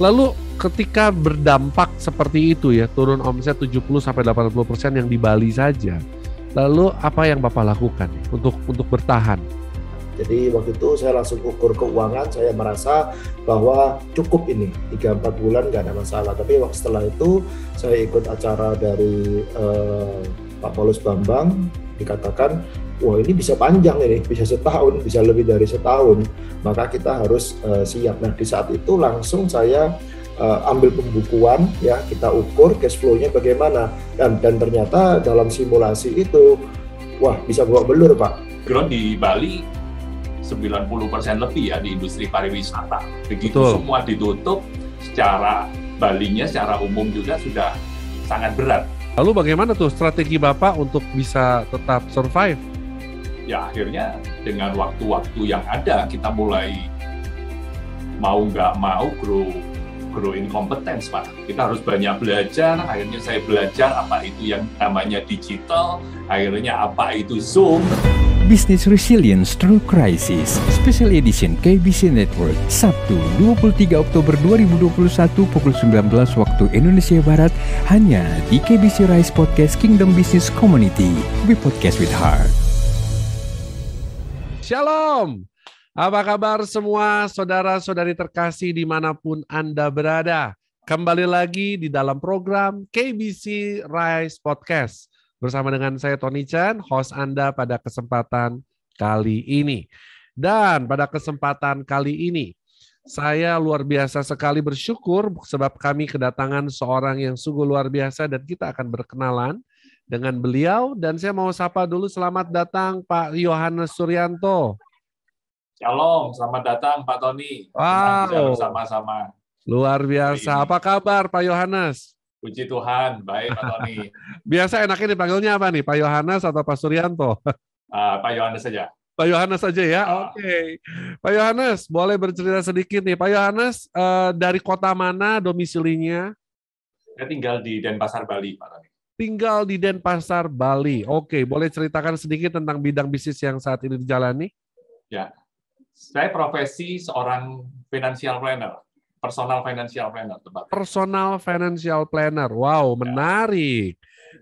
Lalu ketika berdampak seperti itu ya, turun omset 70-80% yang di Bali saja. Lalu apa yang Bapak lakukan untuk bertahan? Jadi waktu itu saya langsung ukur keuangan, saya merasa bahwa cukup ini 3-4 bulan nggak ada masalah. Tapi setelah itu saya ikut acara dari Pak Paulus Bambang, dikatakan wah ini bisa panjang ini, bisa setahun, bisa lebih dari setahun, maka kita harus siap. Nah di saat itu langsung saya ambil pembukuan, ya kita ukur cash flow-nya bagaimana, dan ternyata dalam simulasi itu wah bisa bawa belur Pak. Background di Bali 90% lebih ya di industri pariwisata. Begitu Betul. Semua ditutup, secara Balinya secara umum juga sudah sangat berat. Lalu bagaimana tuh strategi Bapak untuk bisa tetap survive? Ya akhirnya dengan waktu-waktu yang ada kita mulai mau nggak mau grow in competence Pak. Kita harus banyak belajar. Akhirnya saya belajar apa itu yang namanya digital, akhirnya apa itu Zoom. Business Resilience Through Crisis Special Edition KBC Network Sabtu 23 Oktober 2021 pukul 19 waktu Indonesia Barat hanya di KBC Rise Podcast Kingdom Business Community. We podcast with heart. Shalom. Apa kabar semua saudara-saudari terkasih dimanapun Anda berada. Kembali lagi di dalam program KBC Rise Podcast. Bersama dengan saya Tony Chan, host Anda pada kesempatan kali ini. Dan pada kesempatan kali ini, saya luar biasa sekali bersyukur sebab kami kedatangan seorang yang sungguh luar biasa dan kita akan berkenalan dengan beliau. Dan saya mau sapa dulu, selamat datang Pak Yohanes Suryanto. Shalom, selamat datang Pak Tony. Wow. Bisa bersama-sama. Luar biasa. Apa kabar Pak Yohanes? Puji Tuhan, baik Pak Tony. Biasa enaknya dipanggilnya apa nih, Pak Yohanes atau Pak Suryanto? Pak Yohanes saja. Pak Yohanes saja ya, Oke. Pak Yohanes, boleh bercerita sedikit nih. Pak Yohanes, dari kota mana domisilinya? Saya tinggal di Denpasar, Bali, Pak Tony. Tinggal di Denpasar, Bali. Oke, boleh ceritakan sedikit tentang bidang bisnis yang saat ini dijalani? Ya, saya profesi seorang financial planner. Personal financial planner, tepat. Personal financial planner. Wow, menarik.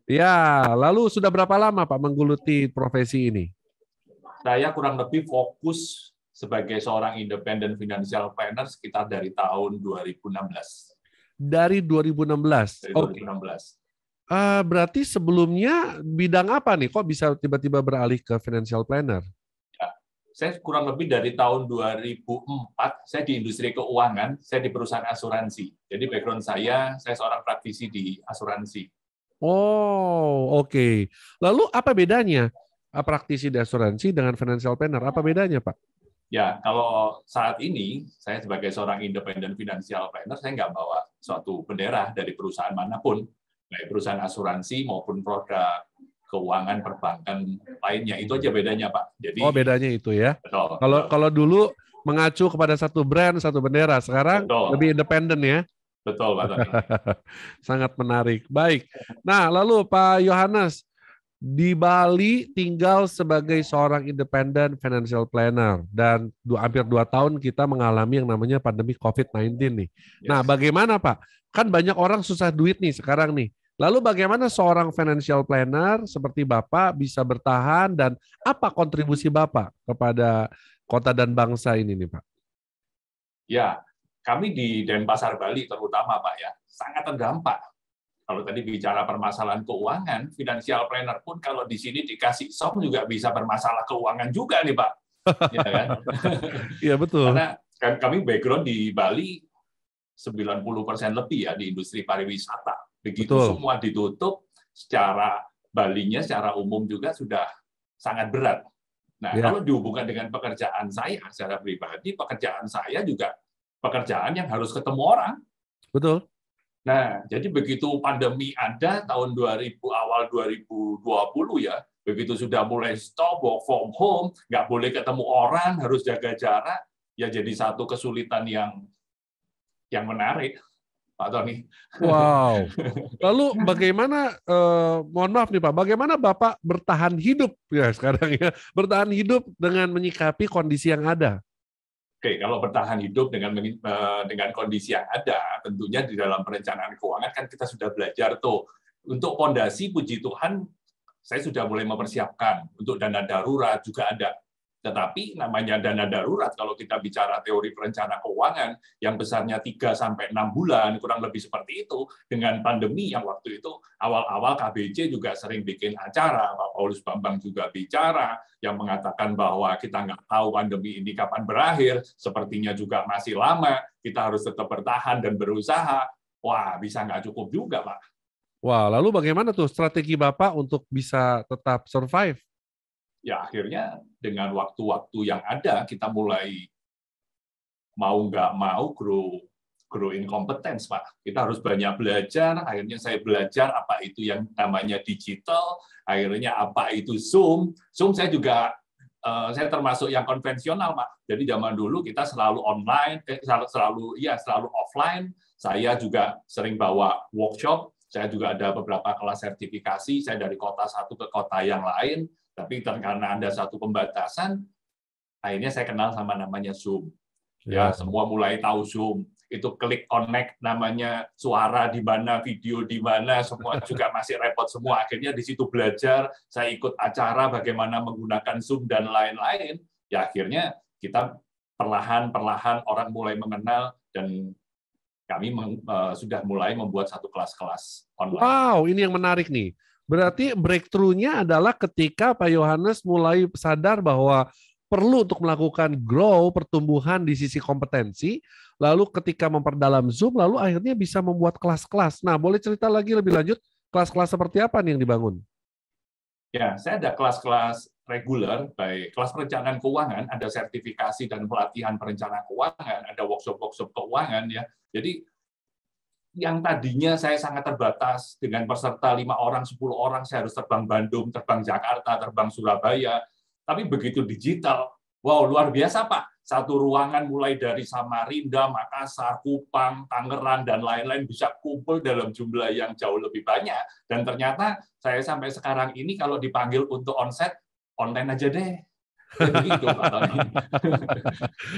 Ya, lalu sudah berapa lama Pak menggeluti profesi ini? Saya kurang lebih fokus sebagai seorang independent financial planner sekitar dari tahun 2016. Dari 2016? Dari 2016. Berarti sebelumnya bidang apa nih? Kok bisa tiba-tiba beralih ke financial planner? Saya kurang lebih dari tahun 2004, saya di industri keuangan, saya di perusahaan asuransi. Jadi background saya seorang praktisi di asuransi. Oh, oke. Lalu apa bedanya praktisi di asuransi dengan financial planner? Apa bedanya, Pak? Ya, kalau saat ini, saya sebagai seorang independent financial planner, saya nggak bawa suatu bendera dari perusahaan manapun, baik perusahaan asuransi maupun produk keuangan perbankan lainnya. Itu aja bedanya, Pak. Jadi, bedanya itu ya. Betul. Kalau dulu mengacu kepada satu brand, satu bendera, sekarang lebih independen ya. Betul, Pak Tony. Sangat menarik. Baik. Nah, lalu Pak Yohanes, di Bali tinggal sebagai seorang independent financial planner dan hampir 2 tahun kita mengalami yang namanya pandemi COVID-19 nih. Yes. Nah, bagaimana Pak? Kan banyak orang susah duit nih sekarang nih. Lalu bagaimana seorang financial planner seperti Bapak bisa bertahan dan apa kontribusi Bapak kepada kota dan bangsa ini nih Pak? Ya, kami di Denpasar, Bali terutama Pak ya, sangat terdampak. Kalau tadi bicara permasalahan keuangan, financial planner pun kalau di sini dikasih song juga bisa bermasalah keuangan juga nih Pak. Ya kan? Iya betul. Karena kami background di Bali 90% lebih ya di industri pariwisata. Begitu betul. Semua ditutup, secara Balinya secara umum juga sudah sangat berat. Nah, kalau dihubungkan dengan pekerjaan saya secara pribadi, pekerjaan saya juga pekerjaan yang harus ketemu orang. Betul. Nah, jadi begitu pandemi ada tahun awal 2020 ya, begitu sudah mulai stop, work from home, nggak boleh ketemu orang, harus jaga jarak, ya jadi satu kesulitan yang menarik, Pak Tony. Wow. Lalu bagaimana, mohon maaf nih Pak, bagaimana Bapak bertahan hidup ya sekarang ya, bertahan hidup dengan menyikapi kondisi yang ada? Oke, kalau bertahan hidup dengan kondisi yang ada, tentunya di dalam perencanaan keuangan kan kita sudah belajar tuh. Untuk fondasi, puji Tuhan, saya sudah mulai mempersiapkan. Untuk dana darurat juga ada. Tetapi namanya dana darurat, kalau kita bicara teori perencana keuangan, yang besarnya 3-6 bulan, kurang lebih seperti itu, dengan pandemi yang waktu itu, awal-awal KBC juga sering bikin acara, Pak Paulus Bambang juga bicara, yang mengatakan bahwa kita nggak tahu pandemi ini kapan berakhir, sepertinya juga masih lama, kita harus tetap bertahan dan berusaha. Wah, bisa nggak cukup juga, Pak. Wah, lalu bagaimana tuh strategi Bapak untuk bisa tetap survive? Ya akhirnya dengan waktu-waktu yang ada kita mulai mau nggak mau grow in competence, Pak. Kita harus banyak belajar. Akhirnya saya belajar apa itu yang namanya digital. Akhirnya apa itu Zoom. Zoom saya juga saya termasuk yang konvensional, Pak. Jadi zaman dulu kita selalu online, selalu offline. Saya juga sering bawa workshop. Saya juga ada beberapa kelas sertifikasi. Saya dari kota satu ke kota yang lain. Tapi karena ada satu pembatasan, akhirnya saya kenal sama namanya Zoom. Ya, semua mulai tahu Zoom. Itu klik connect namanya, suara di mana, video di mana, semua juga masih repot semua. Akhirnya di situ belajar, saya ikut acara bagaimana menggunakan Zoom dan lain-lain. Ya akhirnya kita perlahan-perlahan orang mulai mengenal dan kami sudah mulai membuat satu kelas-kelas online. Wow, ini yang menarik nih. Berarti breakthrough-nya adalah ketika Pak Yohanes mulai sadar bahwa perlu untuk melakukan pertumbuhan di sisi kompetensi, lalu ketika memperdalam Zoom, lalu akhirnya bisa membuat kelas-kelas. Nah, boleh cerita lagi lebih lanjut, kelas-kelas seperti apa nih yang dibangun? Ya, saya ada kelas-kelas reguler, baik kelas perencanaan keuangan, ada sertifikasi dan pelatihan perencanaan keuangan, ada workshop-workshop keuangan, ya. Jadi, yang tadinya saya sangat terbatas dengan peserta 5 orang, 10 orang, saya harus terbang Bandung, terbang Jakarta, terbang Surabaya. Tapi begitu digital, wow, luar biasa, Pak. Satu ruangan mulai dari Samarinda, Makassar, Kupang, Tangerang, dan lain-lain bisa kumpul dalam jumlah yang jauh lebih banyak. Dan ternyata saya sampai sekarang ini kalau dipanggil untuk onsite, online aja deh. Begitu, Pak Tony.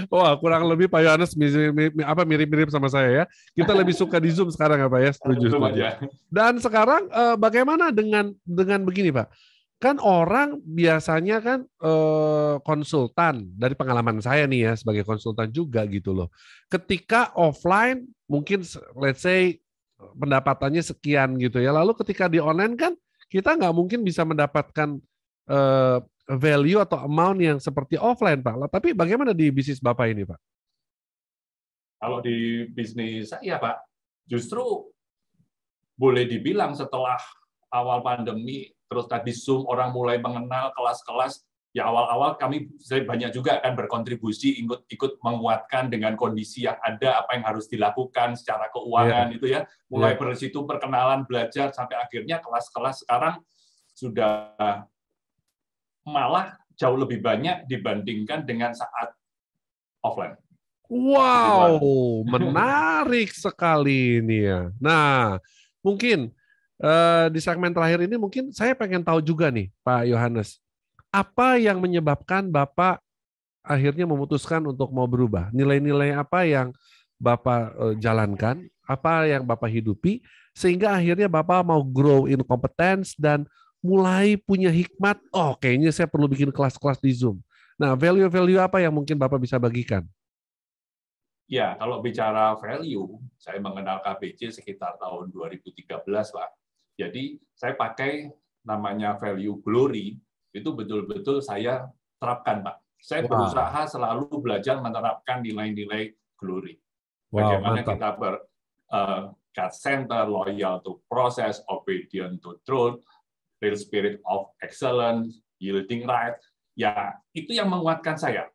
Wah, kurang lebih Pak Yohanes mirip-mirip sama saya ya. Kita lebih suka di Zoom sekarang ya Pak ya, setuju. Dan sekarang bagaimana dengan begini Pak? Kan orang biasanya kan konsultan, dari pengalaman saya nih ya sebagai konsultan juga gitu loh. Ketika offline mungkin let's say pendapatannya sekian gitu ya. Lalu ketika di online kan kita nggak mungkin bisa mendapatkan value atau amount yang seperti offline, Pak. Tapi bagaimana di bisnis Bapak ini, Pak? Kalau di bisnis saya, Pak, justru boleh dibilang setelah awal pandemi, terus tadi Zoom, orang mulai mengenal kelas-kelas, ya awal-awal saya banyak juga kan berkontribusi, ikut menguatkan dengan kondisi yang ada, apa yang harus dilakukan secara keuangan, itu ya. Mulai dari situ perkenalan, belajar, sampai akhirnya kelas-kelas sekarang sudah malah jauh lebih banyak dibandingkan dengan saat offline. Wow, menarik sekali ini ya. Nah, mungkin di segmen terakhir ini mungkin saya pengen tahu juga nih, Pak Yohanes, apa yang menyebabkan Bapak akhirnya memutuskan untuk mau berubah? Nilai-nilai apa yang Bapak jalankan, apa yang Bapak hidupi, sehingga akhirnya Bapak mau grow in competence dan mulai punya hikmat, kayaknya saya perlu bikin kelas-kelas di Zoom. Nah, value-value apa yang mungkin Bapak bisa bagikan? Ya, kalau bicara value, saya mengenal KBC sekitar tahun 2013, Pak. Jadi, saya pakai namanya value glory, itu betul-betul saya terapkan, Pak. Saya berusaha selalu belajar menerapkan nilai-nilai glory. Bagaimana kita God center, loyal to process, obedient to truth, real spirit of excellence, yielding right, ya itu yang menguatkan saya.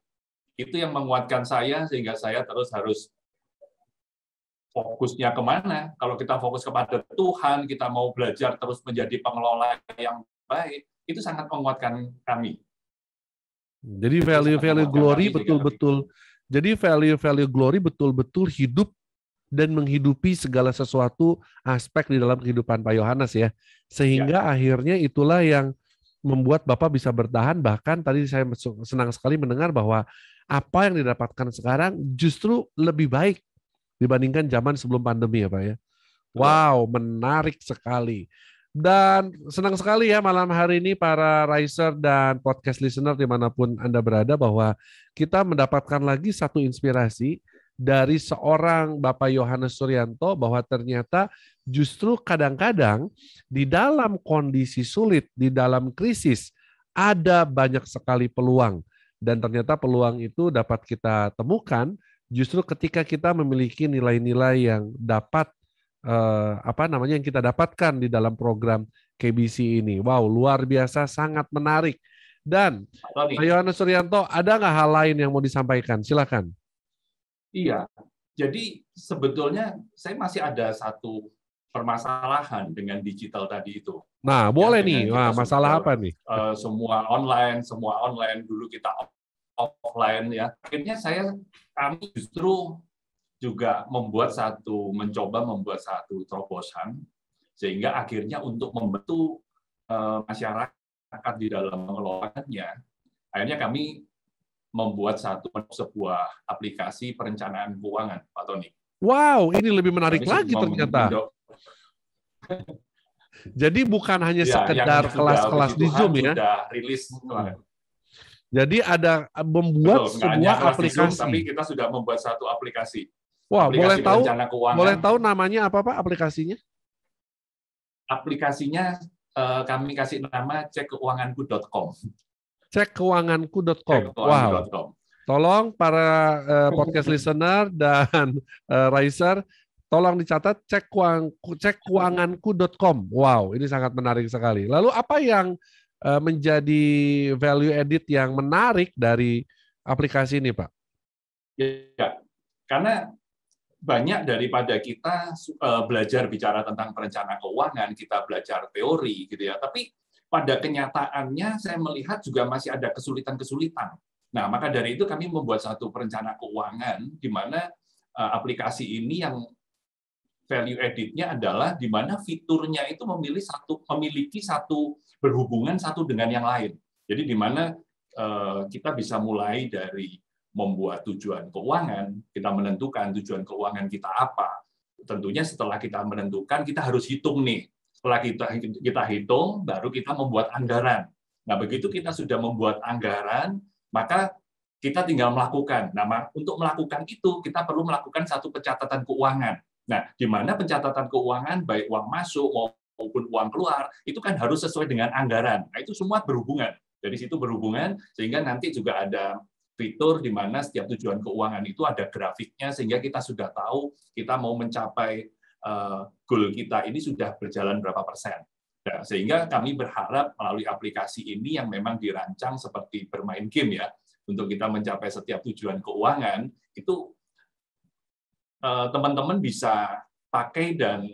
Itu yang menguatkan saya sehingga saya terus harus fokusnya kemana. Kalau kita fokus kepada Tuhan, kita mau belajar terus menjadi pengelola yang baik, itu sangat menguatkan kami. Jadi value-value glory betul-betul. Jadi value-value glory betul-betul hidup dan menghidupi segala sesuatu aspek di dalam kehidupan Pak Yohanes ya. Sehingga akhirnya itulah yang membuat Bapak bisa bertahan, bahkan tadi saya senang sekali mendengar bahwa apa yang didapatkan sekarang justru lebih baik dibandingkan zaman sebelum pandemi ya Pak ya. Wow, menarik sekali. Dan senang sekali ya malam hari ini para Riser dan podcast listener dimanapun Anda berada bahwa kita mendapatkan lagi satu inspirasi dari seorang Bapak Yohanes Suryanto bahwa ternyata justru kadang-kadang di dalam kondisi sulit, di dalam krisis, ada banyak sekali peluang. Dan ternyata peluang itu dapat kita temukan justru ketika kita memiliki nilai-nilai yang dapat yang kita dapatkan di dalam program KBC ini. Wow, luar biasa, sangat menarik. Dan Pak Yohanes Suryanto, ada nggak hal lain yang mau disampaikan? Silakan. Iya, jadi sebetulnya saya masih ada satu permasalahan dengan digital tadi itu. Nah, boleh nih. Wah, masalah apa nih? Semua online. Dulu kita offline ya. Akhirnya kami justru juga mencoba membuat satu terobosan sehingga akhirnya untuk membantu masyarakat di dalam mengelolanya, akhirnya kami membuat sebuah aplikasi perencanaan keuangan, Pak Tony. Wow, ini lebih menarik lagi ternyata. Jadi bukan hanya sekedar kelas-kelas di Zoom ya. Sudah rilis. Jadi ada membuat sebuah aplikasi. Zoom, tapi kita sudah membuat satu aplikasi. Wah, boleh tahu namanya apa Pak aplikasinya? Aplikasinya kami kasih nama cekkeuanganku.com. Cekkeuanganku.com. Wow. Tolong para podcast listener dan Riser, tolong dicatat cekkeuanganku.com. Wow, ini sangat menarik sekali. Lalu apa yang menjadi value added yang menarik dari aplikasi ini, Pak? Ya, karena banyak daripada kita belajar bicara tentang perencanaan keuangan, kita belajar teori gitu ya. Tapi pada kenyataannya saya melihat juga masih ada kesulitan-kesulitan. Nah, maka dari itu kami membuat satu perencanaan keuangan di mana aplikasi ini yang value added-nya adalah di mana fiturnya itu memiliki satu berhubungan satu dengan yang lain. Jadi di mana kita bisa mulai dari membuat tujuan keuangan, kita menentukan tujuan keuangan kita apa. Tentunya setelah kita menentukan, kita harus hitung nih. Setelah kita hitung, baru kita membuat anggaran. Nah, begitu kita sudah membuat anggaran, maka kita tinggal melakukan. Nah, untuk melakukan itu, kita perlu melakukan satu pencatatan keuangan. Nah, di mana pencatatan keuangan, baik uang masuk maupun uang keluar, itu kan harus sesuai dengan anggaran. Nah, itu semua berhubungan. Dari situ berhubungan, sehingga nanti juga ada fitur di mana setiap tujuan keuangan itu ada grafiknya sehingga kita sudah tahu kita mau mencapai goal kita ini sudah berjalan berapa persen. Nah, sehingga kami berharap melalui aplikasi ini yang memang dirancang seperti bermain game ya, untuk kita mencapai setiap tujuan keuangan, itu teman-teman bisa pakai dan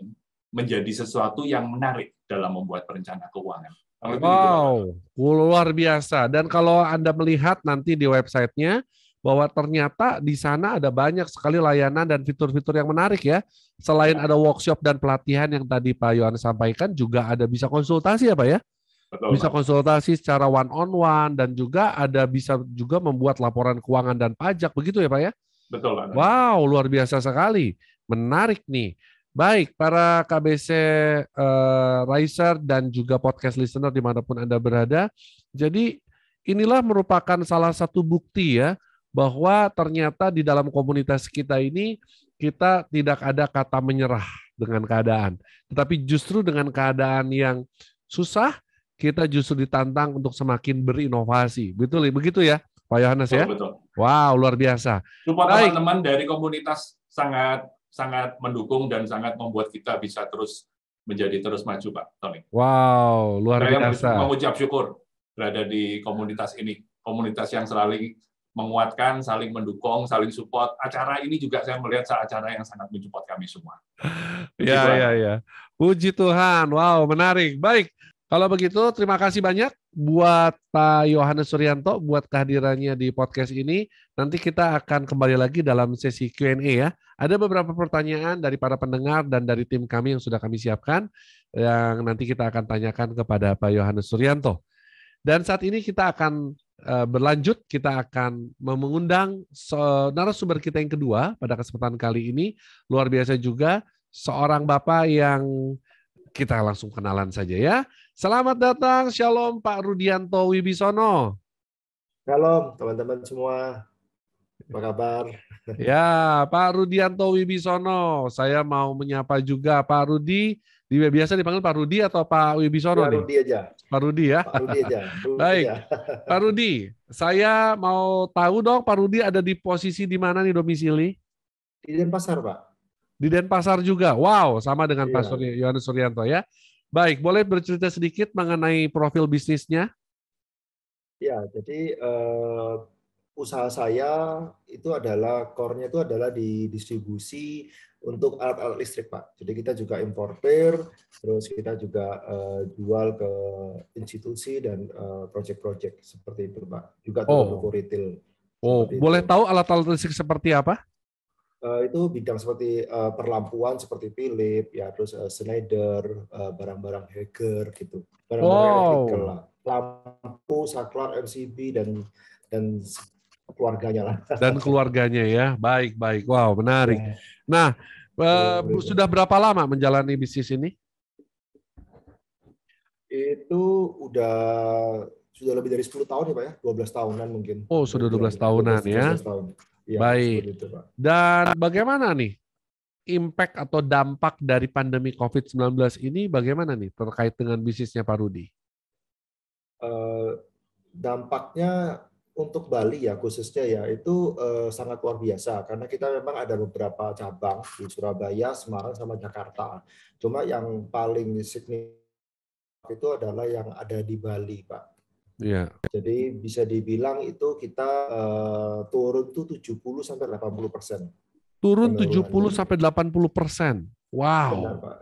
menjadi sesuatu yang menarik dalam membuat perencanaan keuangan. Wow, luar biasa. Dan kalau Anda melihat nanti di websitenya, bahwa ternyata di sana ada banyak sekali layanan dan fitur-fitur yang menarik ya. Selain ada workshop dan pelatihan yang tadi Pak Yohanes sampaikan, juga ada bisa konsultasi ya Pak ya? Betul, bisa konsultasi secara one-on-one, dan juga bisa juga membuat laporan keuangan dan pajak, begitu ya Pak ya? Betul, Pak. Wow, luar biasa sekali. Menarik nih. Baik, para KBC Riser dan juga podcast listener dimanapun Anda berada. Jadi inilah merupakan salah satu bukti ya, bahwa ternyata di dalam komunitas kita ini, kita tidak ada kata menyerah dengan keadaan. Tetapi justru dengan keadaan yang susah, kita justru ditantang untuk semakin berinovasi. Begitu ya, Pak Yohanes ya? Betul. Wow, luar biasa. Support teman-teman dari komunitas sangat mendukung dan sangat membuat kita bisa terus maju, Pak Tony. Wow, luar biasa. Saya mengucap syukur berada di komunitas ini. Komunitas yang selalu menguatkan, saling mendukung, saling support. Acara ini juga saya melihat acara yang sangat mensupport kami semua. Ya. Puji Tuhan. Wow, menarik. Baik. Kalau begitu, terima kasih banyak buat Pak Yohanes Suryanto buat kehadirannya di podcast ini. Nanti kita akan kembali lagi dalam sesi Q&A ya. Ada beberapa pertanyaan dari para pendengar dan dari tim kami yang sudah kami siapkan, yang nanti kita akan tanyakan kepada Pak Yohanes Suryanto. Dan saat ini kita akan berlanjut, kita akan mengundang narasumber kita yang kedua pada kesempatan kali ini. Luar biasa juga, seorang bapak yang kita langsung kenalan saja ya. Selamat datang, Shalom Pak Rudianto Wibisono. Shalom teman-teman semua, apa kabar? Ya, Pak Rudianto Wibisono. Saya mau menyapa juga Pak Rudi. Biasa dipanggil Pak Rudi atau Pak Wibisono ya, nih? Rudi aja. Pak Rudi ya. Pak Rudi aja. Baik, Pak Rudi. Saya mau tahu dong, Pak Rudi ada di posisi di mana nih domisili? Di Denpasar, Pak. Di Denpasar juga. Wow, sama dengan Iya. Pak Yohanes Suryanto ya. Baik, boleh bercerita sedikit mengenai profil bisnisnya? Ya, jadi usaha saya itu adalah core-nya itu adalah di distribusi untuk alat-alat listrik, Pak. Jadi kita juga importer, terus kita juga jual ke institusi dan proyek-proyek seperti itu, Pak. Juga toko-toko retail. Oh, boleh tahu alat-alat listrik seperti apa? Itu bidang seperti perlampuan seperti Philips, ya, terus Schneider, barang-barang Hager gitu, barang-barang elektrikal lah, lampu, saklar, MCB dan keluarganya lah. Dan keluarganya ya, baik. Wow, menarik. Ya. Nah, sudah berapa lama menjalani bisnis ini? Itu sudah lebih dari 10 tahun ya Pak ya, 12 tahunan mungkin. Oh, sudah 12 tahunan ya. 12 tahun. Ya, baik. itu, Pak. Dan bagaimana nih impact atau dampak dari pandemi COVID-19 ini bagaimana nih terkait dengan bisnisnya Pak Rudi? Dampaknya untuk Bali ya khususnya ya itu sangat luar biasa karena kita memang ada beberapa cabang di Surabaya, Semarang sama Jakarta. Cuma yang paling signifikan itu adalah yang ada di Bali, Pak. Iya. Jadi bisa dibilang itu kita turun tuh 70-80%. Turun 70-80%. Wow. Benar, Pak.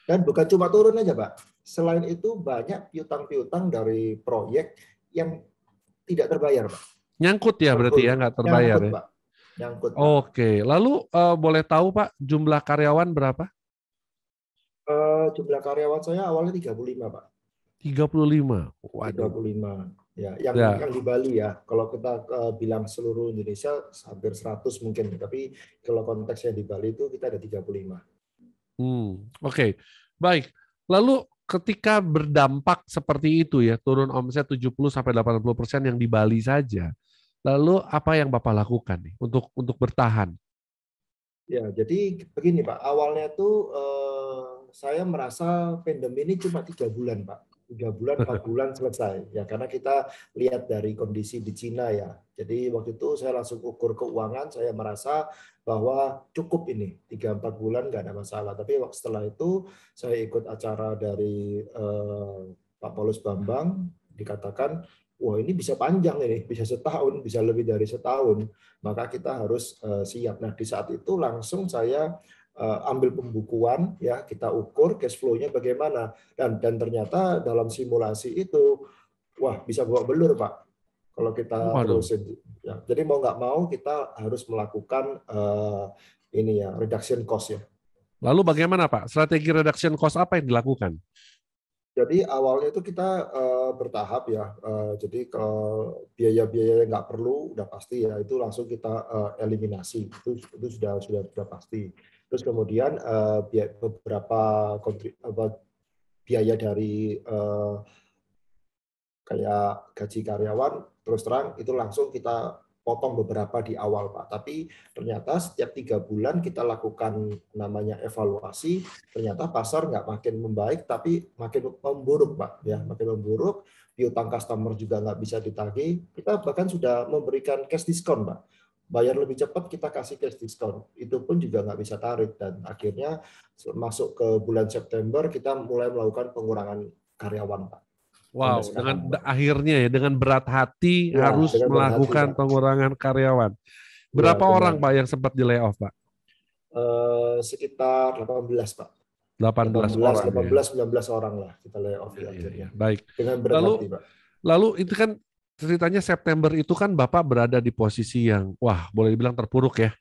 Dan bukan cuma turun aja, Pak. Selain itu banyak piutang-piutang dari proyek yang tidak terbayar, Pak. Nyangkut ya berarti ya, nggak terbayar nyangkut, ya? Pak. Nyangkut, Pak. Oke, lalu boleh tahu Pak jumlah karyawan berapa? Jumlah karyawan saya awalnya 35, Pak. 35. Waduh. 35. Ya, yang di Bali ya. Kalau kita bilang seluruh Indonesia hampir 100 mungkin, tapi kalau konteksnya di Bali itu kita ada 35. Oke. Baik. Lalu ketika berdampak seperti itu ya, turun omset 70-80% yang di Bali saja. Lalu apa yang Bapak lakukan nih untuk bertahan? Ya, jadi begini Pak, awalnya tuh saya merasa pandemi ini cuma 3 bulan Pak. 3 bulan, 4 bulan selesai. Ya, karena kita lihat dari kondisi di Cina ya. Jadi waktu itu saya langsung ukur keuangan, saya merasa bahwa cukup ini, 3-4 bulan nggak ada masalah. Tapi setelah itu saya ikut acara dari Pak Paulus Bambang, dikatakan, wah ini bisa panjang ini, bisa setahun, bisa lebih dari setahun. Maka kita harus siap. Nah di saat itu langsung saya ambil pembukuan, ya kita ukur cash flow-nya bagaimana. Dan ternyata dalam simulasi itu, wah bisa bawa belur Pak. Kalau kita terusin. Ya, jadi mau nggak mau kita harus melakukan ini ya reduction cost ya. Lalu bagaimana Pak? Strategi reduction cost apa yang dilakukan? Jadi awalnya itu kita bertahap ya. Jadi kalau biaya-biaya yang nggak perlu udah pasti ya itu langsung kita eliminasi. Itu sudah pasti. Terus kemudian beberapa biaya dari kayak gaji karyawan terus terang itu langsung kita potong beberapa di awal Pak. Tapi ternyata setiap 3 bulan kita lakukan namanya evaluasi, ternyata pasar nggak makin membaik tapi makin memburuk Pak. Ya, makin memburuk, piutang customer juga nggak bisa ditagih. Kita bahkan sudah memberikan cash discount Pak. Bayar lebih cepat kita kasih cash discount. Itu pun juga nggak bisa tarik dan akhirnya masuk ke bulan September kita mulai melakukan pengurangan karyawan Pak. Wow, akhirnya ya dengan berat hati ya, harus melakukan pengurangan karyawan. Berapa orang Pak yang sempat di layoff Pak? Sekitar 18 Pak. 18 orang. 19 orang lah kita layoff ya. Baik. Dengan berat hati Pak. Lalu itu kan ceritanya September itu kan Bapak berada di posisi yang wah boleh dibilang terpuruk ya.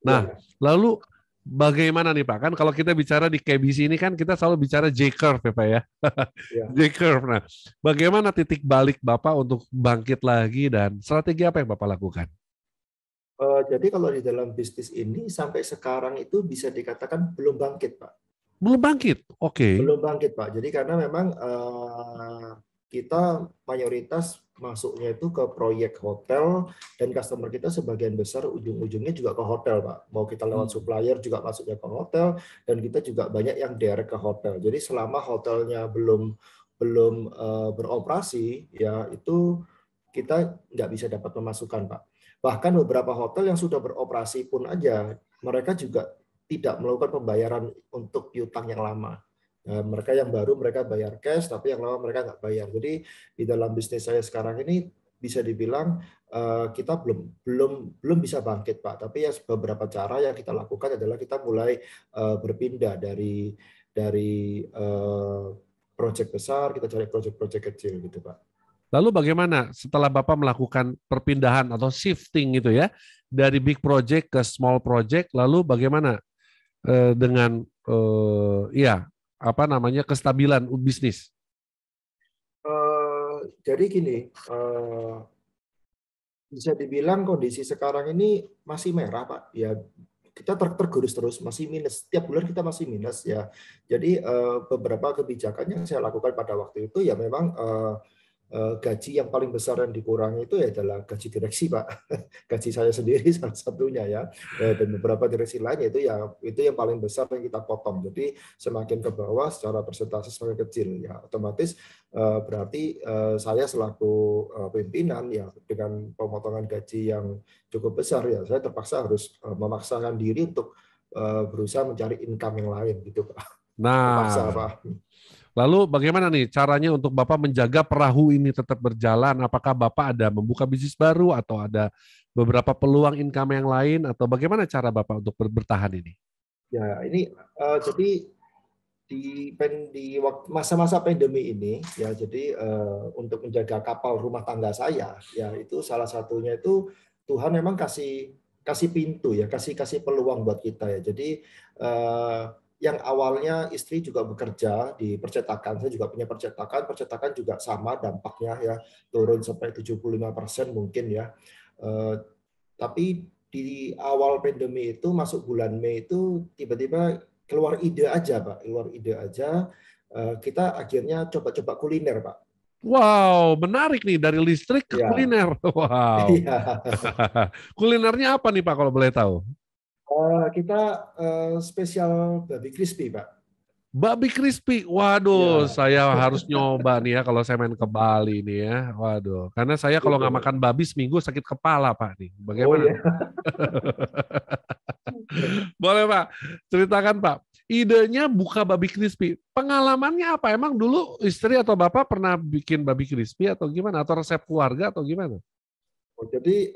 Nah, lalu bagaimana nih Pak? Kan kalau kita bicara di KBC ini kan kita selalu bicara J-curve ya Pak ya. Ya. J-curve. Nah, bagaimana titik balik Bapak untuk bangkit lagi dan strategi apa yang Bapak lakukan? Jadi kalau di dalam bisnis ini sampai sekarang itu bisa dikatakan belum bangkit, Pak. Belum bangkit, oke. Belum bangkit, Pak. Jadi karena memang kita mayoritas masuknya itu ke proyek hotel dan customer kita sebagian besar ujung-ujungnya juga ke hotel, Pak. Mau kita lewat supplier juga masuknya ke hotel dan kita juga banyak yang direct ke hotel. Jadi selama hotelnya belum beroperasi, ya itu kita nggak bisa dapat pemasukan, Pak. Bahkan beberapa hotel yang sudah beroperasi pun aja mereka juga tidak melakukan pembayaran untuk piutang yang lama. Nah, mereka yang baru mereka bayar cash, tapi yang lama mereka nggak bayar. Jadi di dalam bisnis saya sekarang ini bisa dibilang kita belum bisa bangkit, Pak. Tapi ya beberapa cara yang kita lakukan adalah kita mulai berpindah dari proyek besar kita cari proyek-proyek kecil gitu, Pak. Lalu bagaimana setelah Bapak melakukan perpindahan atau shifting gitu ya dari big project ke small project, lalu bagaimana dengan kestabilan bisnis? Jadi gini, bisa dibilang kondisi sekarang ini masih merah, Pak. Ya kita tergerus terus, masih minus. Setiap bulan kita masih minus ya. Jadi beberapa kebijakan yang saya lakukan pada waktu itu ya memang gaji yang paling besar yang dikurangi itu adalah gaji direksi, Pak. Gaji saya sendiri salah satunya ya. Dan beberapa direksi lain itu yang paling besar yang kita potong. Jadi semakin ke bawah secara persentase semakin kecil ya. Otomatis berarti saya selaku pimpinan ya dengan pemotongan gaji yang cukup besar ya, saya terpaksa harus memaksakan diri untuk berusaha mencari income yang lain gitu, Pak. Terpaksa, Pak. Lalu bagaimana nih caranya untuk Bapak menjaga perahu ini tetap berjalan? Apakah Bapak ada membuka bisnis baru atau ada beberapa peluang income yang lain atau bagaimana cara Bapak untuk bertahan ini? Ya, ini jadi di masa-masa pandemi ini ya, jadi untuk menjaga kapal rumah tangga saya ya itu salah satunya itu Tuhan memang kasih pintu ya, kasih peluang buat kita ya. Jadi yang awalnya istri juga bekerja di percetakan, saya juga punya percetakan juga sama dampaknya ya, turun sampai 75% mungkin ya. Tapi di awal pandemi itu, masuk bulan Mei itu tiba-tiba keluar ide aja, Pak. Kita akhirnya coba-coba kuliner, Pak. Wow, menarik nih dari listrik ke kuliner. Wow. Ya. Kulinernya apa nih Pak kalau boleh tahu? Kita spesial babi crispy, Pak. Babi crispy, waduh, saya harus nyoba nih ya kalau saya main ke Bali nih ya, waduh. Karena saya kalau nggak makan babi seminggu sakit kepala Pak nih. Bagaimana? Oh, iya. Boleh Pak, ceritakan Pak. Idenya buka babi crispy. Pengalamannya apa? Emang dulu istri atau Bapak pernah bikin babi crispy atau gimana? Atau resep keluarga atau gimana? Jadi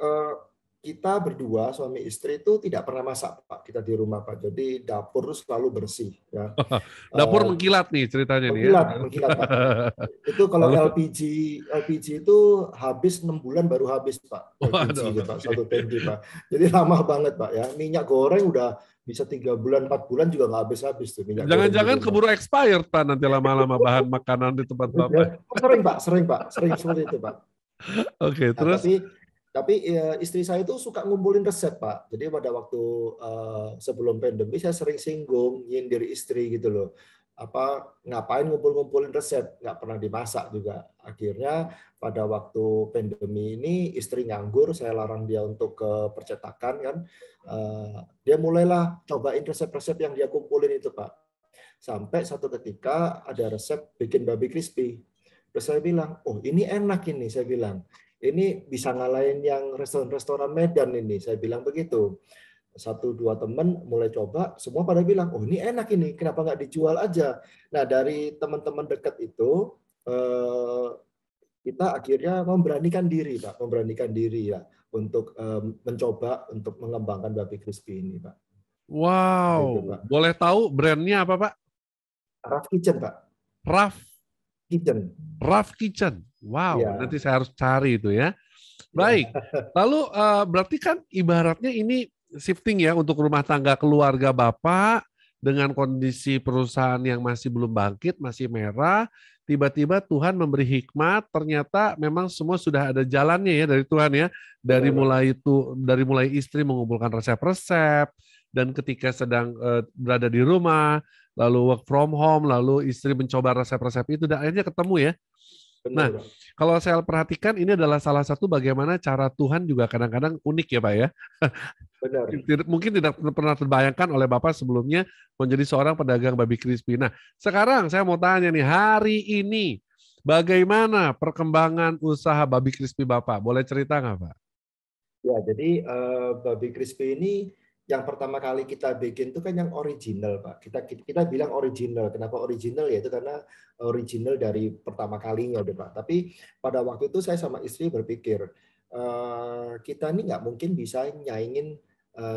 kita berdua suami istri itu tidak pernah masak, Pak. Kita di rumah, Pak. Jadi dapur selalu bersih ya. Dapur mengkilat nih ceritanya mengkilat, Pak. Itu kalau LPG itu habis 6 bulan baru habis, Pak. LPG gitu, Pak. 1 tangki, Pak. Jadi lama banget, Pak ya. Minyak goreng udah bisa 3 bulan 4 bulan juga nggak habis tuh minyak. Jangan-jangan keburu expired Pak nanti lama-lama bahan makanan di tempat Bapak. Sering seperti itu, Pak. Oke, terus tapi istri saya itu suka ngumpulin resep, Pak. Jadi pada waktu sebelum pandemi saya sering singgung, nyindir istri gitu loh. Ngapain ngumpul-ngumpulin resep, nggak pernah dimasak juga. Akhirnya pada waktu pandemi ini istri nganggur, saya larang dia untuk ke percetakan kan. Dia mulailah cobain resep-resep yang dia kumpulin itu, Pak. Sampai satu ketika ada resep bikin babi crispy. Terus saya bilang, oh ini enak ini, saya bilang. Ini bisa ngalahin yang restoran-restoran Medan ini, saya bilang begitu. 1-2 teman mulai coba, semua pada bilang, oh ini enak ini, kenapa nggak dijual aja? Nah dari teman-teman dekat itu, kita akhirnya memberanikan diri, Pak, ya, untuk mencoba untuk mengembangkan babi crispy ini, Pak. Wow, gitu, Pak. Boleh tahu brandnya apa, Pak? Rough Kitchen, Pak. Rough Kitchen. Wow, ya. Nanti saya harus cari itu ya. Baik. Lalu berarti kan ibaratnya ini shifting ya untuk rumah tangga keluarga Bapak dengan kondisi perusahaan yang masih belum bangkit, masih merah, tiba-tiba Tuhan memberi hikmat, ternyata memang semua sudah ada jalannya ya dari Tuhan ya. Dari mulai istri mengumpulkan resep-resep, dan ketika sedang berada di rumah, lalu work from home, lalu istri mencoba resep-resep itu, dan akhirnya ketemu ya. Nah, Benar, Pak. kalau saya perhatikan ini adalah salah satu bagaimana cara Tuhan juga kadang-kadang unik ya Pak ya. Benar. Mungkin tidak pernah terbayangkan oleh Bapak sebelumnya menjadi seorang pedagang babi crispy. Nah, sekarang saya mau tanya nih, hari ini bagaimana perkembangan usaha babi crispy Bapak? Boleh cerita nggak Pak? Ya, jadi babi crispy ini yang pertama kali kita bikin itu kan yang original, Pak. Kita bilang original. Kenapa original? Ya itu karena original dari pertama kalinya, Pak. Tapi pada waktu itu saya sama istri berpikir, kita ini nggak mungkin bisa nyaingin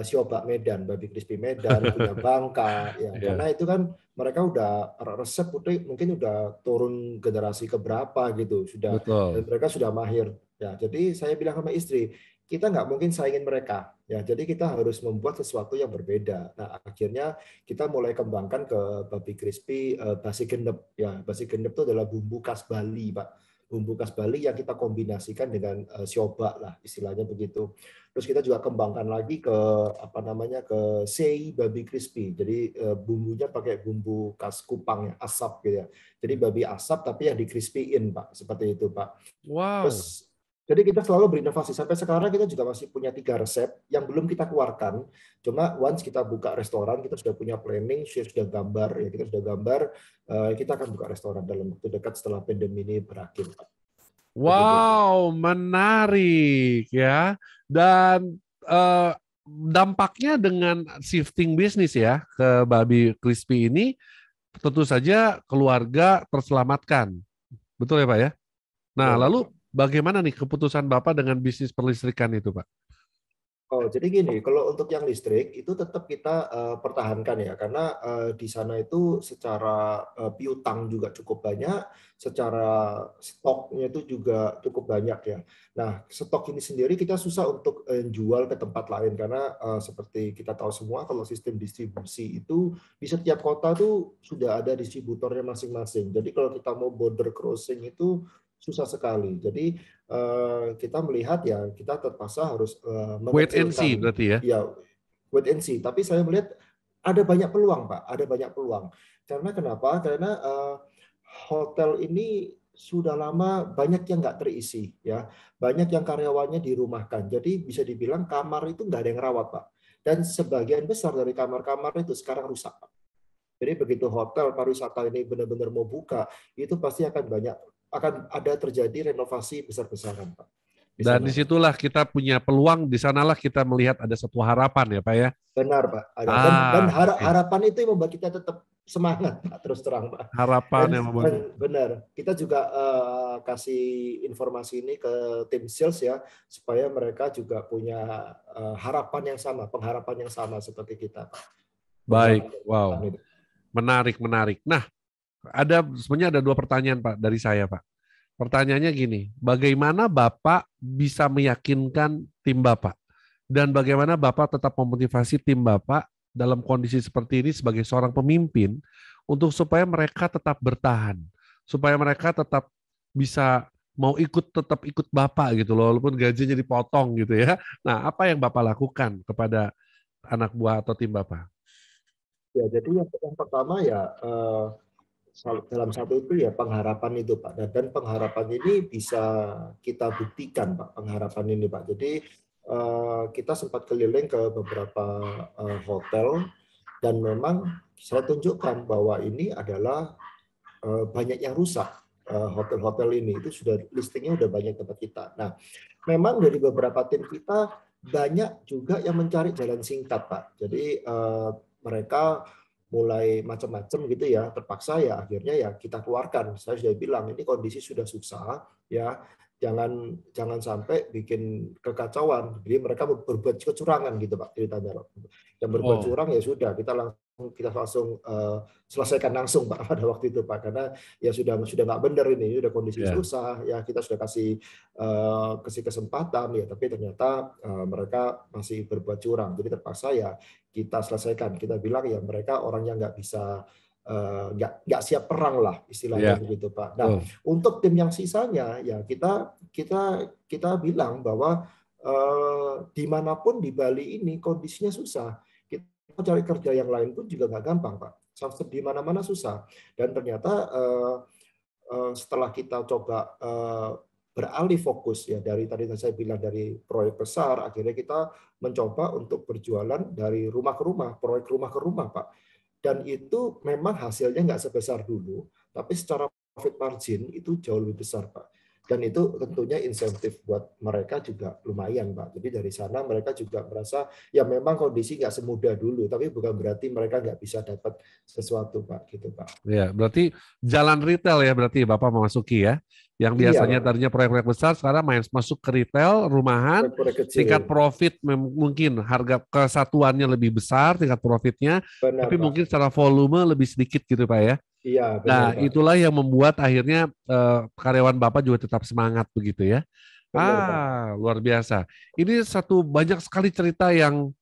Siobak Medan, babi crispy Medan, punya Bangka, ya. Karena itu kan mereka udah resep mungkin udah turun generasi keberapa gitu, sudah, dan Betul. mereka sudah mahir. Ya, jadi saya bilang sama istri, kita nggak mungkin saingin mereka, ya. Jadi kita harus membuat sesuatu yang berbeda. Nah, akhirnya kita mulai kembangkan ke babi crispy basi gendep. Ya, basi gendep itu adalah bumbu khas Bali, Pak. Bumbu khas Bali yang kita kombinasikan dengan siobak lah, istilahnya begitu. Terus kita juga kembangkan lagi ke ke sei babi crispy. Jadi bumbunya pakai bumbu khas Kupang ya, asap gitu ya. Jadi babi asap tapi yang di crispy-in, Pak. Seperti itu, Pak. Wow. Terus jadi kita selalu berinovasi. Sampai sekarang kita juga masih punya 3 resep yang belum kita keluarkan. Cuma once kita buka restoran, kita sudah punya planning, sudah gambar, ya kita sudah gambar, kita akan buka restoran dalam waktu dekat setelah pandemi ini berakhir, Pak. Wow, menarik ya. Dan dampaknya dengan shifting bisnis ya ke babi crispy ini, tentu saja keluarga terselamatkan. Betul ya Pak ya? Nah, lalu bagaimana nih keputusan Bapak dengan bisnis perlistrikan itu, Pak? Oh, jadi gini, kalau untuk yang listrik itu tetap kita pertahankan ya, karena di sana itu secara piutang juga cukup banyak, secara stoknya itu juga cukup banyak ya. Nah, stok ini sendiri kita susah untuk jual ke tempat lain karena seperti kita tahu semua kalau sistem distribusi itu di setiap kota tuh sudah ada distributornya masing-masing. Jadi kalau kita mau border crossing itu susah sekali. Jadi kita melihat ya kita terpaksa harus Wait and see mengecilkan, berarti ya? ya wait and see. Tapi saya melihat ada banyak peluang, Pak. Ada banyak peluang. Karena kenapa? Karena hotel ini sudah lama banyak yang nggak terisi, ya. Banyak yang karyawannya dirumahkan. Jadi bisa dibilang kamar itu nggak ada yang rawat, Pak. Dan sebagian besar dari kamar-kamar itu sekarang rusak, Pak. Jadi begitu hotel pariwisata ini benar-benar mau buka, itu pasti akan ada terjadi renovasi besar-besaran, Pak. Dan disitulah kita punya peluang, di sanalah kita melihat ada satu harapan ya Pak ya? Benar, Pak. Dan harapan itu yang membuat kita tetap semangat, Pak, terus terang, Pak. Harapan yang membuat. Benar. Kita juga kasih informasi ini ke tim sales ya, supaya mereka juga punya harapan yang sama, pengharapan yang sama seperti kita, Pak. Baik, wow. Menarik. Nah, sebenarnya ada 2 pertanyaan Pak dari saya Pak. Pertanyaannya gini, bagaimana Bapak bisa meyakinkan tim Bapak? Dan bagaimana Bapak tetap memotivasi tim Bapak dalam kondisi seperti ini sebagai seorang pemimpin untuk supaya mereka tetap bertahan, supaya mereka tetap bisa mau tetap ikut Bapak gitu loh, walaupun gajinya dipotong gitu ya. Nah, apa yang Bapak lakukan kepada anak buah atau tim Bapak? Ya, jadi yang pertama ya dalam satu itu ya pengharapan itu, Pak. Dan pengharapan ini bisa kita buktikan, Pak, pengharapan ini, Pak. Jadi kita sempat keliling ke beberapa hotel dan memang saya tunjukkan bahwa ini adalah banyak yang rusak. Hotel-hotel ini itu sudah listingnya udah banyak tempat kita. Nah, memang dari beberapa tim kita banyak juga yang mencari jalan singkat, Pak. Jadi mereka mulai macam-macam gitu ya, terpaksa ya akhirnya ya kita keluarkan. Saya sudah bilang ini kondisi sudah susah ya, jangan sampai bikin kekacauan. Jadi mereka berbuat kecurangan gitu, Pak, ceritanya. Yang berbuat curang ya sudah kita langsung selesaikan langsung Pak pada waktu itu Pak, karena ya sudah nggak benar ini, udah kondisi susah ya, kita sudah kasih kesempatan ya, tapi ternyata mereka masih berbuat curang, jadi terpaksa ya kita selesaikan. Kita bilang ya mereka orang yang nggak bisa nggak siap perang lah istilahnya begitu Pak. Nah untuk tim yang sisanya ya kita bilang bahwa dimanapun di Bali ini kondisinya susah. Kita cari kerja yang lain pun juga nggak gampang, Pak. Di mana-mana susah. Dan ternyata setelah kita coba beralih fokus ya dari tadi saya bilang dari proyek besar, akhirnya kita mencoba untuk berjualan dari rumah ke rumah, proyek rumah ke rumah, Pak. Dan itu memang hasilnya nggak sebesar dulu, tapi secara profit margin itu jauh lebih besar, Pak. Dan itu tentunya insentif buat mereka juga lumayan, Pak. Jadi dari sana mereka juga merasa ya memang kondisi nggak semudah dulu, tapi bukan berarti mereka nggak bisa dapat sesuatu, Pak. Gitu, Pak. Ya, berarti jalan retail ya berarti Bapak memasuki ya. Yang biasanya tadinya proyek-proyek besar sekarang masuk ke retail, rumahan, tingkat profit mungkin harga kesatuannya lebih besar, tingkat profitnya, tapi Pak, mungkin secara volume lebih sedikit gitu Pak ya. Iya, benar, nah, Pak. Itulah yang membuat akhirnya karyawan Bapak juga tetap semangat begitu ya. Benar, Pak. Luar biasa. Ini banyak sekali cerita yang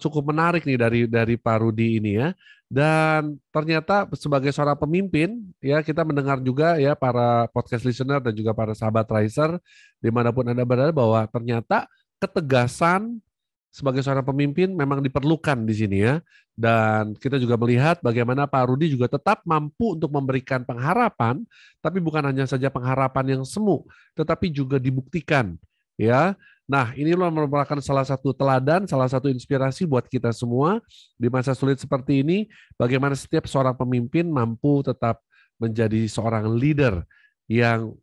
cukup menarik nih dari Pak Rudi ini ya. Dan ternyata sebagai seorang pemimpin ya kita mendengar juga ya para podcast listener dan juga para sahabat Riser dimanapun Anda berada bahwa ternyata ketegasan sebagai seorang pemimpin memang diperlukan di sini ya. Dan kita juga melihat bagaimana Pak Rudi juga tetap mampu untuk memberikan pengharapan, tapi bukan hanya saja pengharapan yang semu, tetapi juga dibuktikan ya. Nah, inilah merupakan salah satu teladan, salah satu inspirasi buat kita semua di masa sulit seperti ini, bagaimana setiap seorang pemimpin mampu tetap menjadi seorang leader yang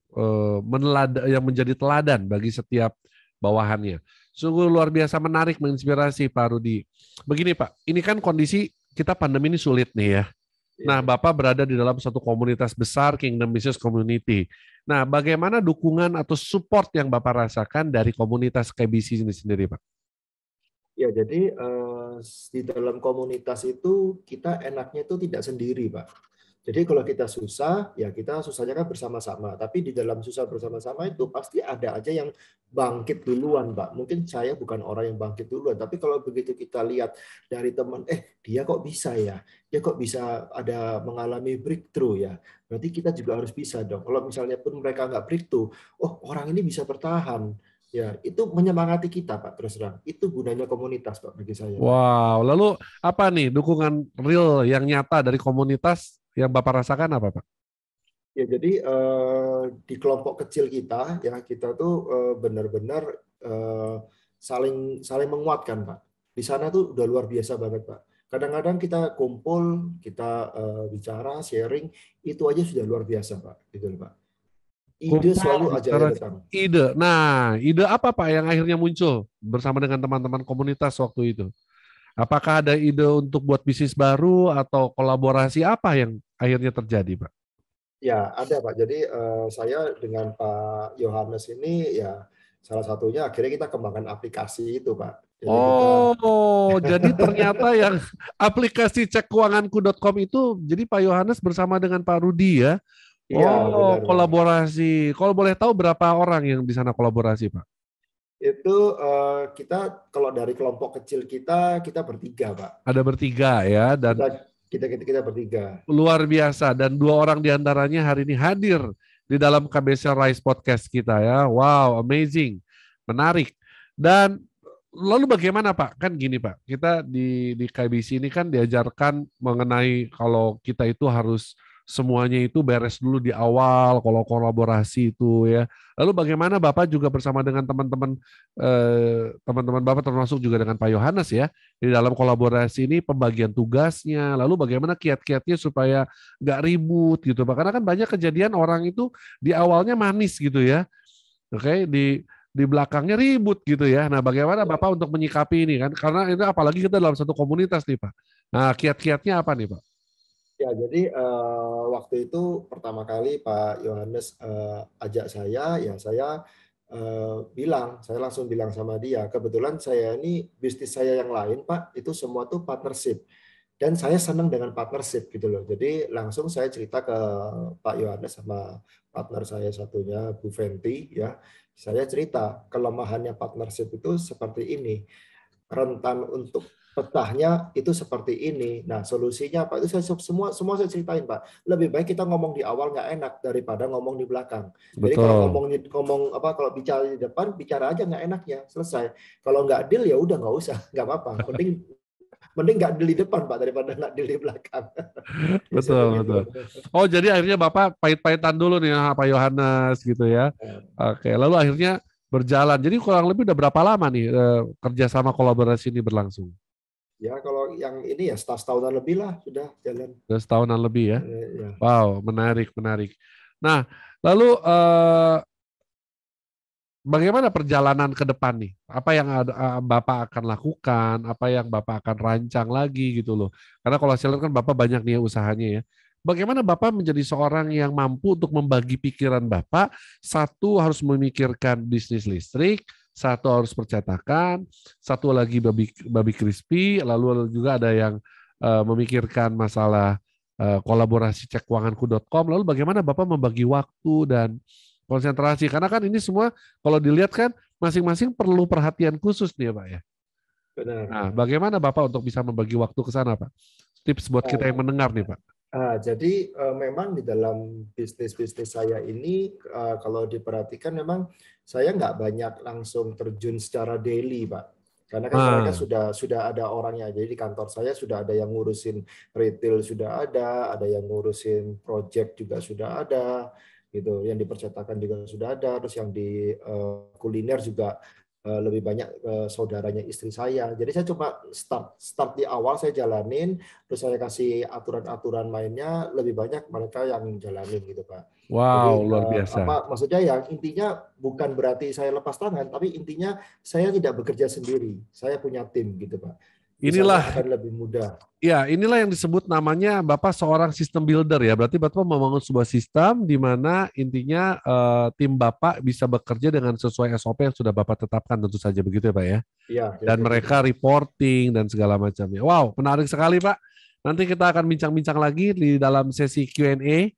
menjadi teladan bagi setiap bawahannya. Sungguh luar biasa menarik, menginspirasi Pak Rudi. Begini Pak, ini kan kondisi kita pandemi ini sulit nih ya. Nah, Bapak berada di dalam satu komunitas besar, Kingdom Business Community. Nah, bagaimana dukungan atau support yang Bapak rasakan dari komunitas KBC ini sendiri, Pak? Ya, jadi di dalam komunitas itu kita enaknya itu tidak sendiri, Pak. Jadi kalau kita susah, ya kita susahnya kan bersama-sama. Tapi di dalam susah bersama-sama itu pasti ada aja yang bangkit duluan, Pak. Mungkin saya bukan orang yang bangkit duluan, tapi kalau begitu kita lihat dari teman, dia kok bisa ya? Dia kok bisa ada mengalami breakthrough ya? Berarti kita juga harus bisa dong. Kalau misalnya pun mereka nggak breakthrough, orang ini bisa bertahan. Ya, itu menyemangati kita, Pak, terus terang. Itu gunanya komunitas, Pak, bagi saya. Wow, lalu apa nih dukungan real yang nyata dari komunitas yang Bapak rasakan apa, Pak? Ya, jadi di kelompok kecil kita, ya kita tuh benar-benar saling menguatkan, Pak. Di sana tuh udah luar biasa banget, Pak. Kadang-kadang kita kumpul, kita bicara, sharing, itu aja sudah luar biasa, Pak. Gitu, Pak. Ide selalu aja datang. Ide. Nah, ide apa Pak yang akhirnya muncul bersama dengan teman-teman komunitas waktu itu? Apakah ada ide untuk buat bisnis baru atau kolaborasi apa yang akhirnya terjadi, Pak? Ya, ada Pak. Jadi saya dengan Pak Yohanes ini ya salah satunya akhirnya kita kembangkan aplikasi itu, Pak. Jadi jadi ternyata yang aplikasi cekkeuanganku.com itu jadi Pak Yohanes bersama dengan Pak Rudi ya? Iya, benar, kolaborasi. Kalau boleh tahu berapa orang yang di sana kolaborasi, Pak? Itu kita kalau dari kelompok kecil kita bertiga, Pak. Ada bertiga ya, dan kita bertiga. Luar biasa, dan 2 orang diantaranya hari ini hadir di dalam KBC Rise Podcast kita ya. Wow, amazing, menarik. Dan lalu bagaimana Pak? Kan gini Pak, kita di KBC ini kan diajarkan mengenai kalau kita itu harus semuanya itu beres dulu di awal kalau kolaborasi itu ya. Lalu bagaimana Bapak juga bersama dengan teman-teman Bapak termasuk juga dengan Pak Yohanes ya di dalam kolaborasi ini pembagian tugasnya, lalu bagaimana kiat-kiatnya supaya nggak ribut gitu Pak, karena kan banyak kejadian orang itu di awalnya manis gitu ya, oke, di belakangnya ribut gitu ya. Nah bagaimana Bapak untuk menyikapi ini kan, karena ini apalagi kita dalam satu komunitas nih Pak. Nah kiat-kiatnya apa nih Pak? Ya, jadi waktu itu pertama kali Pak Yohanes ajak saya, ya saya langsung bilang sama dia, kebetulan saya ini bisnis saya yang lain Pak, itu semua tuh partnership. Dan saya senang dengan partnership gitu loh. Jadi langsung saya cerita ke Pak Yohanes sama partner saya satunya, Bu Fenty ya. Saya cerita kelemahannya partnership itu seperti ini. Rentan untuk pecahnya itu seperti ini. Nah, solusinya Pak itu saya semua saya ceritain, Pak. Lebih baik kita ngomong di awal nggak enak daripada ngomong di belakang. Jadi kalau kalau bicara di depan, bicara aja nggak enaknya, selesai. Kalau nggak deal ya udah nggak usah, nggak apa-apa. Mending nggak deal di depan, Pak, daripada nggak deal di belakang. Betul. Oh, jadi akhirnya Bapak pahit-pahitan dulu nih Pak Yohanes gitu ya. Oke, lalu akhirnya berjalan. Jadi kurang lebih udah berapa lama nih kerjasama kolaborasi ini berlangsung? Ya, kalau yang ini ya setahunan lebih lah sudah jalan. Sudah setahunan lebih ya. Wow, menarik. Nah, lalu bagaimana perjalanan ke depan nih? Apa yang Bapak akan lakukan? Apa yang Bapak akan rancang lagi gitu loh? Karena kalau saya lihat kan Bapak banyak nih usahanya ya. Bagaimana Bapak menjadi seorang yang mampu untuk membagi pikiran Bapak? Satu harus memikirkan bisnis listrik, satu harus percetakan, satu lagi babi crispy, lalu juga ada yang memikirkan masalah kolaborasi cekkeuanganku.com. Lalu bagaimana Bapak membagi waktu dan konsentrasi? Karena kan ini semua kalau dilihat kan masing-masing perlu perhatian khusus nih ya Pak ya. Benar. Nah, bagaimana Bapak untuk bisa membagi waktu ke sana Pak? Tips buat kita yang mendengar nih Pak. Jadi memang di dalam bisnis saya ini kalau diperhatikan memang saya nggak banyak langsung terjun secara daily, Pak. Karena kan mereka sudah ada orangnya. Jadi di kantor saya sudah ada yang ngurusin retail sudah ada yang ngurusin project juga sudah ada, gitu. Yang di percetakan juga sudah ada, terus yang di kuliner juga lebih banyak saudaranya istri saya. Jadi saya cuma start di awal saya jalanin, terus saya kasih aturan-aturan mainnya, lebih banyak mereka yang jalanin gitu Pak. Wow, jadi, luar biasa. Maksudnya ya intinya bukan berarti saya lepas tangan, tapi intinya saya tidak bekerja sendiri. Saya punya tim gitu Pak. Inilah akan lebih mudah. Ya, inilah yang disebut namanya Bapak seorang sistem builder ya. Berarti Bapak membangun sebuah sistem di mana intinya tim Bapak bisa bekerja dengan sesuai SOP yang sudah Bapak tetapkan, tentu saja begitu ya Pak ya. Iya. Dan mereka reporting dan segala macamnya. Wow, menarik sekali Pak. Nanti kita akan bincang-bincang lagi di dalam sesi Q&A.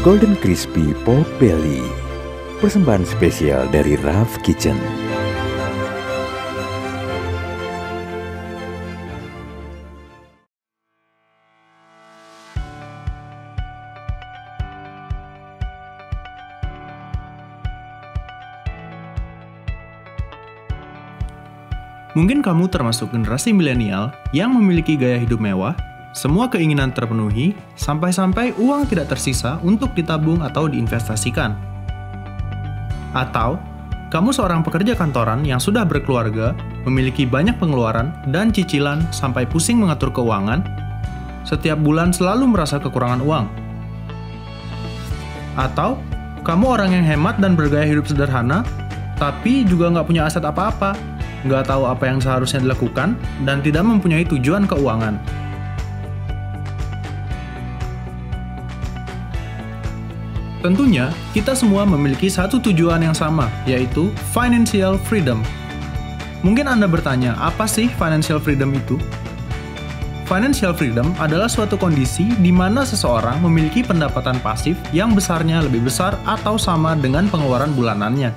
Golden Crispy Pork Belly, persembahan spesial dari Raf Kitchen. Mungkin kamu termasuk generasi milenial yang memiliki gaya hidup mewah, semua keinginan terpenuhi, sampai-sampai uang tidak tersisa untuk ditabung atau diinvestasikan. Atau, kamu seorang pekerja kantoran yang sudah berkeluarga, memiliki banyak pengeluaran dan cicilan sampai pusing mengatur keuangan, setiap bulan selalu merasa kekurangan uang. Atau, kamu orang yang hemat dan bergaya hidup sederhana, tapi juga nggak punya aset apa-apa, nggak tahu apa yang seharusnya dilakukan, dan tidak mempunyai tujuan keuangan. Tentunya, kita semua memiliki satu tujuan yang sama, yaitu financial freedom. Mungkin Anda bertanya, apa sih financial freedom itu? Financial freedom adalah suatu kondisi di mana seseorang memiliki pendapatan pasif yang besarnya lebih besar atau sama dengan pengeluaran bulanannya.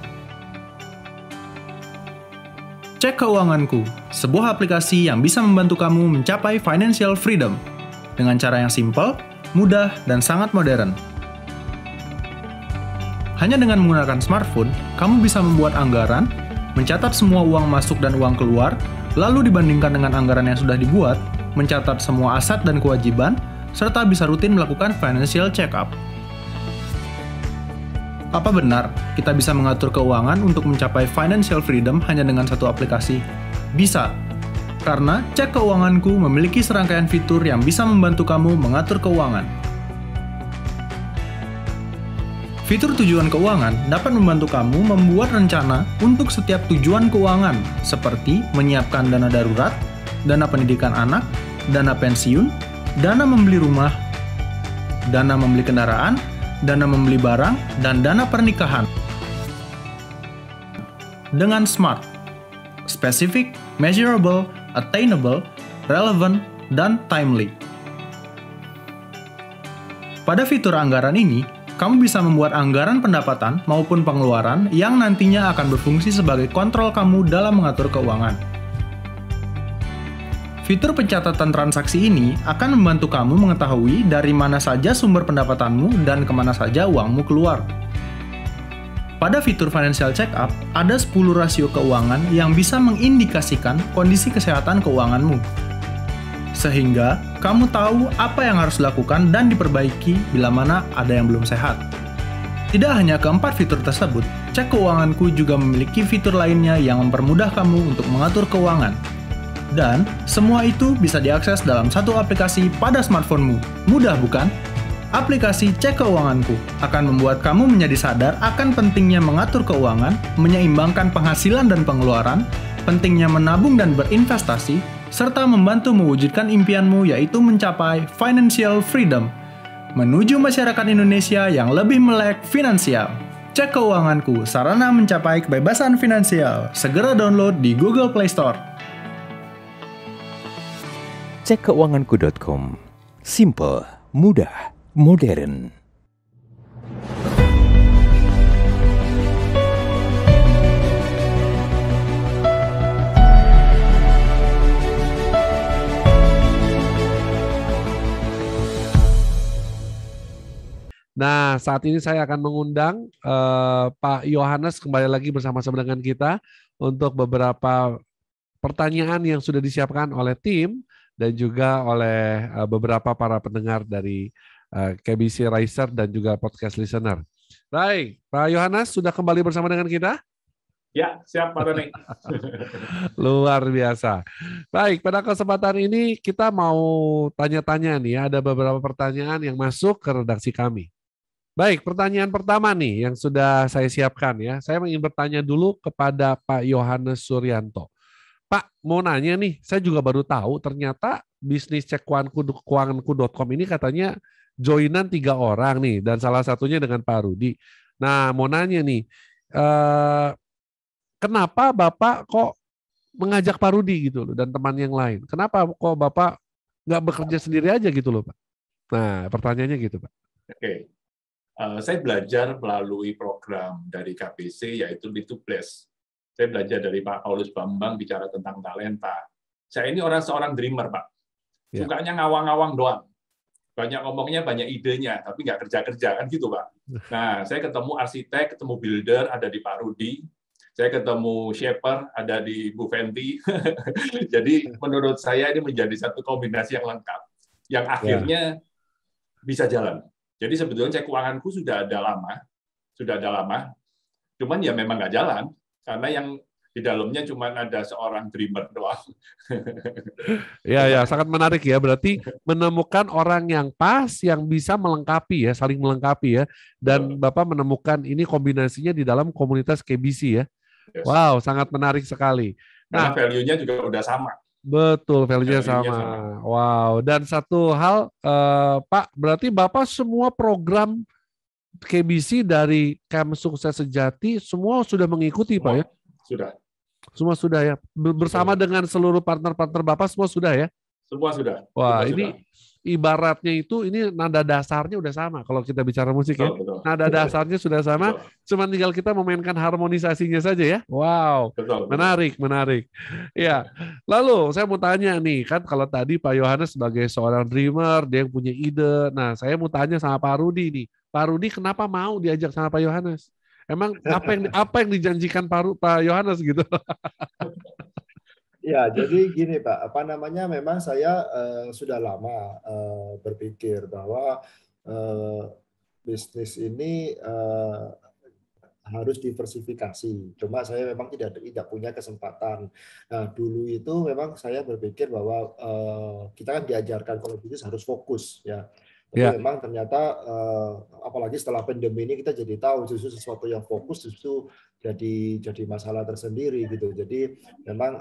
Cek Keuanganku, sebuah aplikasi yang bisa membantu kamu mencapai financial freedom dengan cara yang simpel, mudah, dan sangat modern. Hanya dengan menggunakan smartphone, kamu bisa membuat anggaran, mencatat semua uang masuk dan uang keluar, lalu dibandingkan dengan anggaran yang sudah dibuat, mencatat semua aset dan kewajiban, serta bisa rutin melakukan financial check-up. Apa benar kita bisa mengatur keuangan untuk mencapai financial freedom hanya dengan satu aplikasi? Bisa, karena Cek Keuanganku memiliki serangkaian fitur yang bisa membantu kamu mengatur keuangan. Fitur tujuan keuangan dapat membantu kamu membuat rencana untuk setiap tujuan keuangan, seperti menyiapkan dana darurat, dana pendidikan anak, dana pensiun, dana membeli rumah, dana membeli kendaraan, dana membeli barang, dan dana pernikahan. Dengan SMART, specific, measurable, attainable, relevant, dan timely. Pada fitur anggaran ini, kamu bisa membuat anggaran pendapatan maupun pengeluaran yang nantinya akan berfungsi sebagai kontrol kamu dalam mengatur keuangan. Fitur pencatatan transaksi ini akan membantu kamu mengetahui dari mana saja sumber pendapatanmu dan kemana saja uangmu keluar. Pada fitur Financial Check-up, ada 10 rasio keuangan yang bisa mengindikasikan kondisi kesehatan keuanganmu. Sehingga, kamu tahu apa yang harus dilakukan dan diperbaiki bila mana ada yang belum sehat. Tidak hanya keempat fitur tersebut, Cek Keuanganku juga memiliki fitur lainnya yang mempermudah kamu untuk mengatur keuangan. Dan, semua itu bisa diakses dalam satu aplikasi pada smartphone-mu. Mudah bukan? Aplikasi Cek Keuanganku akan membuat kamu menjadi sadar akan pentingnya mengatur keuangan, menyeimbangkan penghasilan dan pengeluaran, pentingnya menabung dan berinvestasi, serta membantu mewujudkan impianmu yaitu mencapai financial freedom, menuju masyarakat Indonesia yang lebih melek finansial. Cek Keuanganku, sarana mencapai kebebasan finansial. Segera download di Google Play Store. Cekkeuanganku.com. Simple, mudah, modern. Nah, saat ini saya akan mengundang Pak Yohanes kembali lagi bersama-sama dengan kita untuk beberapa pertanyaan yang sudah disiapkan oleh tim dan juga oleh beberapa para pendengar dari KBC Riser dan juga podcast listener. Baik, Pak Yohanes sudah kembali bersama dengan kita? Ya, siap Pak Tony. Luar biasa. Baik, pada kesempatan ini kita mau tanya-tanya nih, ada beberapa pertanyaan yang masuk ke redaksi kami. Baik, pertanyaan pertama nih yang sudah saya siapkan ya. Saya ingin bertanya dulu kepada Pak Yohanes Suryanto. Pak, mau nanya nih, saya juga baru tahu ternyata bisnis cekkeuanganku.com ini katanya joinan 3 orang nih, dan salah satunya dengan Pak Rudi. Nah, mau nanya nih, kenapa Bapak kok mengajak Pak Rudi gitu loh dan teman yang lain? Kenapa kok Bapak nggak bekerja sendiri aja gitu loh, Pak? Nah, pertanyaannya gitu, Pak. Oke. Saya belajar melalui program dari KBC yaitu Lead2Bless. Saya belajar dari Pak Paulus Bambang bicara tentang talenta. Saya ini seorang dreamer, Pak. Sukanya ngawang-ngawang doang. Banyak ngomongnya, banyak idenya, tapi nggak kerja-kerja, kan gitu, Pak. Nah, saya ketemu arsitek, ketemu builder, ada di Pak Rudi. Saya ketemu shaper, ada di Bu Fenty. Jadi, menurut saya ini menjadi satu kombinasi yang lengkap. Yang akhirnya bisa jalan. Jadi sebetulnya Cek Keuanganku sudah ada lama, cuman ya memang nggak jalan. Karena yang di dalamnya cuma ada seorang dreamer doang. Ya, sangat menarik ya. Berarti menemukan orang yang pas, yang bisa melengkapi ya, saling melengkapi ya. Dan Bapak menemukan ini kombinasinya di dalam komunitas KBC ya. Yes. Wow, sangat menarik sekali. Karena value-nya juga udah sama. Betul, value-nya sama. Wow, dan satu hal, Pak, berarti Bapak semua program KBC dari Camp Sukses Sejati semua sudah mengikuti, Pak ya? Sudah. Semua sudah ya. Bersama dengan seluruh partner-partner Bapak semua sudah ya? Semua sudah. Wah, semua ini sudah. Ibaratnya itu ini nada dasarnya udah sama kalau kita bicara musik ya. Betul. Nada dasarnya sudah sama, cuma tinggal kita memainkan harmonisasinya saja ya. Wow. Betul. Menarik. Ya. Lalu saya mau tanya nih, kan kalau tadi Pak Yohanes sebagai seorang dreamer, dia yang punya ide. Nah, saya mau tanya sama Pak Rudi nih. Pak Rudi kenapa mau diajak sama Pak Yohanes? Emang apa yang dijanjikan Pak Yohanes gitu? Ya, jadi gini Pak, memang saya sudah lama berpikir bahwa bisnis ini harus diversifikasi. Cuma saya memang tidak punya kesempatan. Nah, dulu itu memang saya berpikir bahwa kita kan diajarkan kalau bisnis harus fokus ya. Tapi memang ternyata apalagi setelah pandemi ini kita jadi tahu justru sesuatu yang fokus justru jadi masalah tersendiri gitu. Jadi memang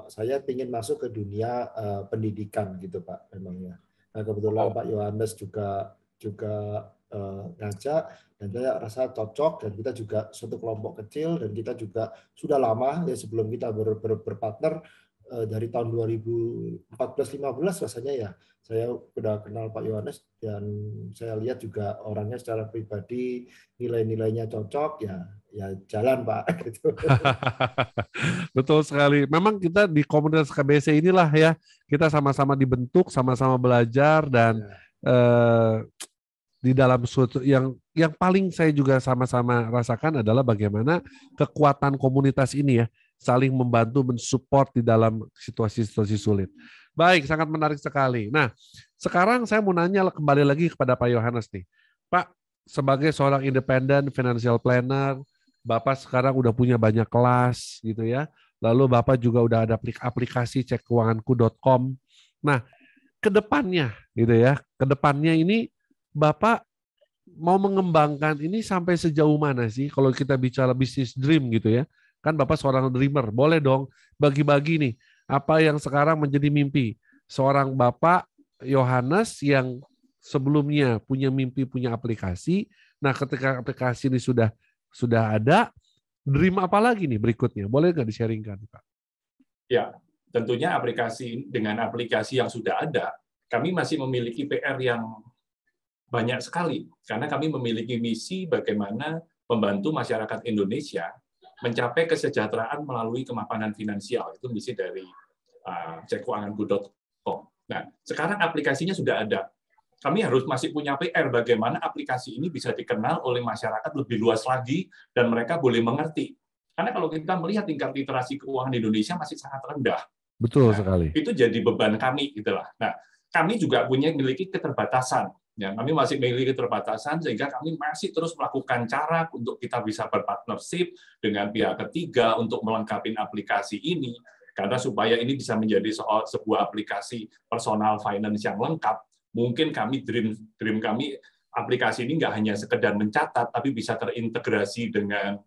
saya ingin masuk ke dunia pendidikan gitu Pak memangnya. Nah, kebetulan Pak Yohanes juga ngajak dan saya rasa cocok, dan kita juga suatu kelompok kecil dan kita juga sudah lama ya sebelum kita berpartner dari tahun 2014-15 rasanya ya. Saya sudah kenal Pak Yohanes dan saya lihat juga orangnya secara pribadi, nilai-nilainya cocok, ya jalan Pak. Gitu. Betul sekali. Memang kita di komunitas KBC inilah ya, kita sama-sama dibentuk, sama-sama belajar, dan di dalam suatu yang paling saya juga sama-sama rasakan adalah bagaimana kekuatan komunitas ini ya, saling membantu, mensupport di dalam situasi-situasi sulit. Baik, sangat menarik sekali. Nah, sekarang saya mau nanya kembali lagi kepada Pak Yohanes nih. Pak, sebagai seorang independent financial planner, Bapak sekarang udah punya banyak kelas gitu ya. Lalu Bapak juga udah ada aplikasi cekkeuanganku.com. Nah, kedepannya gitu ya, kedepannya ini Bapak mau mengembangkan ini sampai sejauh mana sih kalau kita bicara bisnis dream gitu ya? Kan Bapak seorang dreamer, boleh dong bagi-bagi nih apa yang sekarang menjadi mimpi seorang Bapak Yohanes yang sebelumnya punya mimpi punya aplikasi. Nah, ketika aplikasi ini sudah ada, dream apa lagi nih berikutnya? Boleh nggak di-sharingkan, Pak? Ya, tentunya dengan aplikasi yang sudah ada, kami masih memiliki PR yang banyak sekali, karena kami memiliki misi bagaimana membantu masyarakat Indonesia mencapai kesejahteraan melalui kemapanan finansial. Itu misi dari cekkeuanganku.com. Nah, sekarang aplikasinya sudah ada. Kami masih punya PR bagaimana aplikasi ini bisa dikenal oleh masyarakat lebih luas lagi dan mereka boleh mengerti. Karena kalau kita melihat tingkat literasi keuangan Indonesia masih sangat rendah. Betul sekali. Itu jadi beban kami gitulah. Nah, kami juga memiliki keterbatasan. Ya, kami masih memiliki keterbatasan sehingga kami masih terus melakukan cara untuk kita bisa berpartnership dengan pihak ketiga untuk melengkapi aplikasi ini, karena supaya ini bisa menjadi sebuah aplikasi personal finance yang lengkap. Mungkin kami dream kami aplikasi ini nggak hanya sekedar mencatat, tapi bisa terintegrasi dengan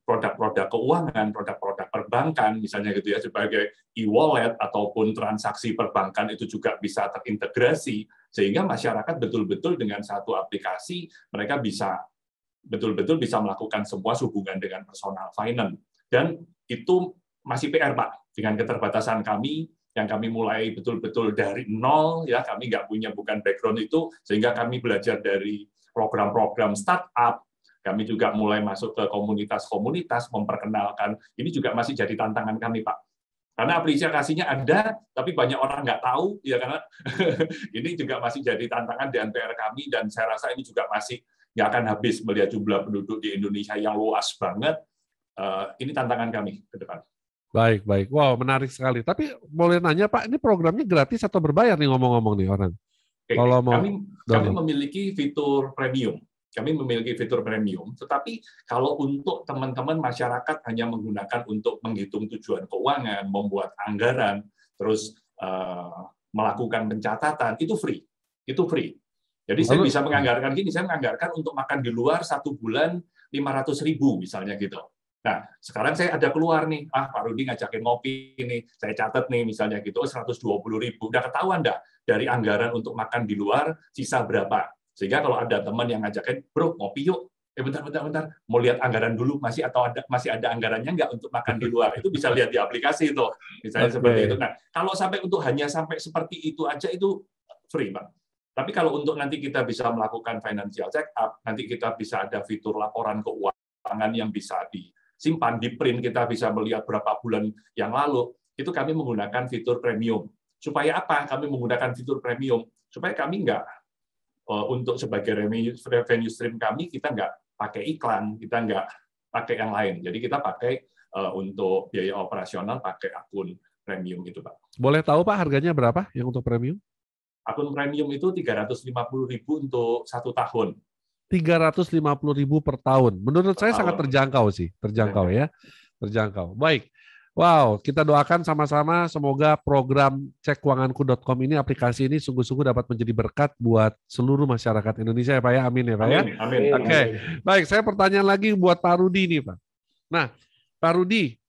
produk-produk keuangan, produk-produk perbankan, misalnya gitu ya, sebagai e-wallet ataupun transaksi perbankan itu juga bisa terintegrasi, sehingga masyarakat betul-betul dengan satu aplikasi mereka bisa betul-betul bisa melakukan semua hubungan dengan personal finance. Dan itu masih PR Pak, dengan keterbatasan kami yang kami mulai betul-betul dari nol ya, kami bukan background itu, sehingga kami belajar dari program-program startup. Kami juga mulai masuk ke komunitas-komunitas, memperkenalkan. Ini juga masih jadi tantangan kami, Pak. Karena aplikasinya ada, tapi banyak orang nggak tahu, ya karena ini juga masih jadi tantangan di NPR kami, dan saya rasa ini juga masih nggak akan habis melihat jumlah penduduk di Indonesia yang luas banget. Ini tantangan kami ke depan. Baik. Wow, menarik sekali. Tapi boleh nanya, Pak, ini programnya gratis atau berbayar nih ngomong-ngomong nih orang? Oke, Kalau mau kami memiliki fitur premium. Kami memiliki fitur premium, tetapi kalau untuk teman-teman masyarakat hanya menggunakan untuk menghitung tujuan keuangan, membuat anggaran, terus melakukan pencatatan, itu free. Itu free. Jadi saya bisa menganggarkan gini, saya menganggarkan untuk makan di luar 1 bulan 500.000 misalnya gitu. Nah, sekarang saya ada keluar nih, Pak Rudi ngajakin ngopi nih, saya catat nih misalnya gitu, 120.000. Udah ketahuan dah dari anggaran untuk makan di luar sisa berapa. Sehingga kalau ada teman yang ngajakin, bro ngopi yuk, bentar, mau lihat anggaran dulu, masih ada anggarannya nggak untuk makan di luar, itu bisa lihat di aplikasi itu, misalnya seperti itu. Nah, kalau hanya sampai seperti itu aja itu free, Pak. Tapi kalau untuk nanti kita bisa melakukan financial check up, nanti kita bisa ada fitur laporan keuangan yang bisa disimpan, di print, kita bisa melihat berapa bulan yang lalu, itu kami menggunakan fitur premium. Supaya apa? Kami menggunakan fitur premium supaya kami nggak untuk sebagai revenue stream kami, kita nggak pakai iklan, kita nggak pakai yang lain. Jadi kita pakai untuk biaya operasional pakai akun premium gitu, Pak. Boleh tahu Pak harganya berapa yang untuk premium? Akun premium itu 350.000 untuk 1 tahun. 350.000 per tahun. Menurut saya sangat terjangkau sih, terjangkau ya, terjangkau. Baik. Wow, kita doakan sama-sama semoga program cekkeuanganku.com ini, aplikasi ini sungguh-sungguh dapat menjadi berkat buat seluruh masyarakat Indonesia ya Pak ya. Amin ya Pak ya. Amin. Oke. Baik, saya pertanyaan lagi buat Pak Rudi nih Pak. Nah, Pak Rudi,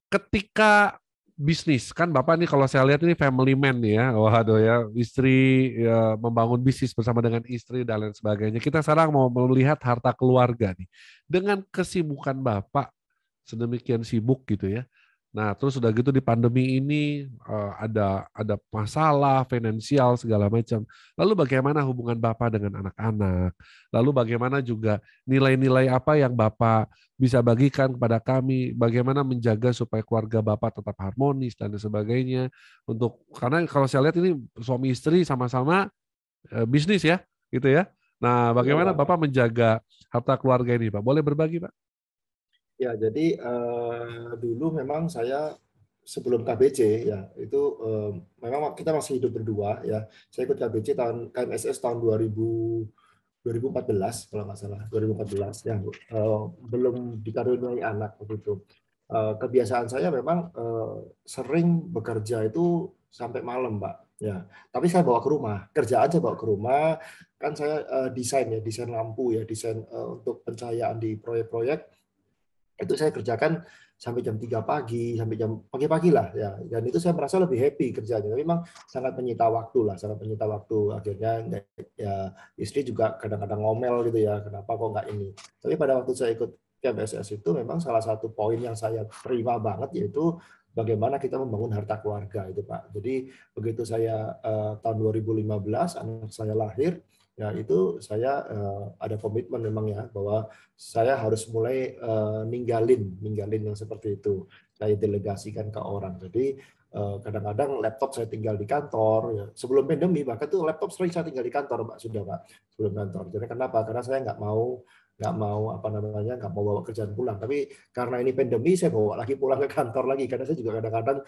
ketika bisnis, kan Bapak nih kalau saya lihat ini family man nih ya. Waduh ya, istri ya, membangun bisnis bersama dengan istri dan lain sebagainya. Kita sekarang mau melihat harta keluarga nih. Dengan kesibukan Bapak sedemikian sibuk gitu ya. Nah, terus udah gitu di pandemi ini ada masalah finansial segala macam. Lalu bagaimana hubungan Bapak dengan anak-anak? Lalu bagaimana juga nilai-nilai apa yang Bapak bisa bagikan kepada kami? Bagaimana menjaga supaya keluarga Bapak tetap harmonis dan sebagainya? Karena kalau saya lihat ini suami istri sama-sama bisnis ya, gitu ya. Nah, bagaimana Bapak menjaga harta keluarga ini, Pak? Boleh berbagi, Pak? Ya, jadi dulu memang saya sebelum KBC ya itu memang kita masih hidup berdua ya. Saya ikut KMSS tahun 2014 kalau nggak salah, 2014 ya. Belum dikaruniai anak begitu. Kebiasaan saya memang sering bekerja itu sampai malam, Pak. Ya, tapi saya bawa ke rumah, kerjaan saya bawa ke rumah. Kan saya desain lampu ya, desain untuk pencahayaan di proyek-proyek. Itu saya kerjakan sampai jam 3 pagi, sampai jam pagi-pagi lah ya. Dan itu saya merasa lebih happy kerjanya. Tapi memang sangat menyita waktu lah, sangat menyita waktu. Akhirnya ya istri juga kadang-kadang ngomel gitu ya, kenapa kok nggak ini. Tapi pada waktu saya ikut KMSS itu memang salah satu poin yang saya terima banget yaitu bagaimana kita membangun harta keluarga itu Pak. Jadi begitu saya tahun 2015 anak saya lahir, ya itu saya ada komitmen memang ya bahwa saya harus mulai ninggalin yang seperti itu. Saya delegasikan ke orang. Jadi kadang-kadang laptop saya tinggal di kantor. Ya. Sebelum pandemi bahkan tuh laptop sering saya tinggal di kantor, Pak, sudah Pak, sebelum kantor. Jadi kenapa? Karena saya nggak mau bawa kerjaan pulang. Tapi karena ini pandemi, saya bawa lagi pulang ke kantor lagi. Karena saya juga kadang-kadang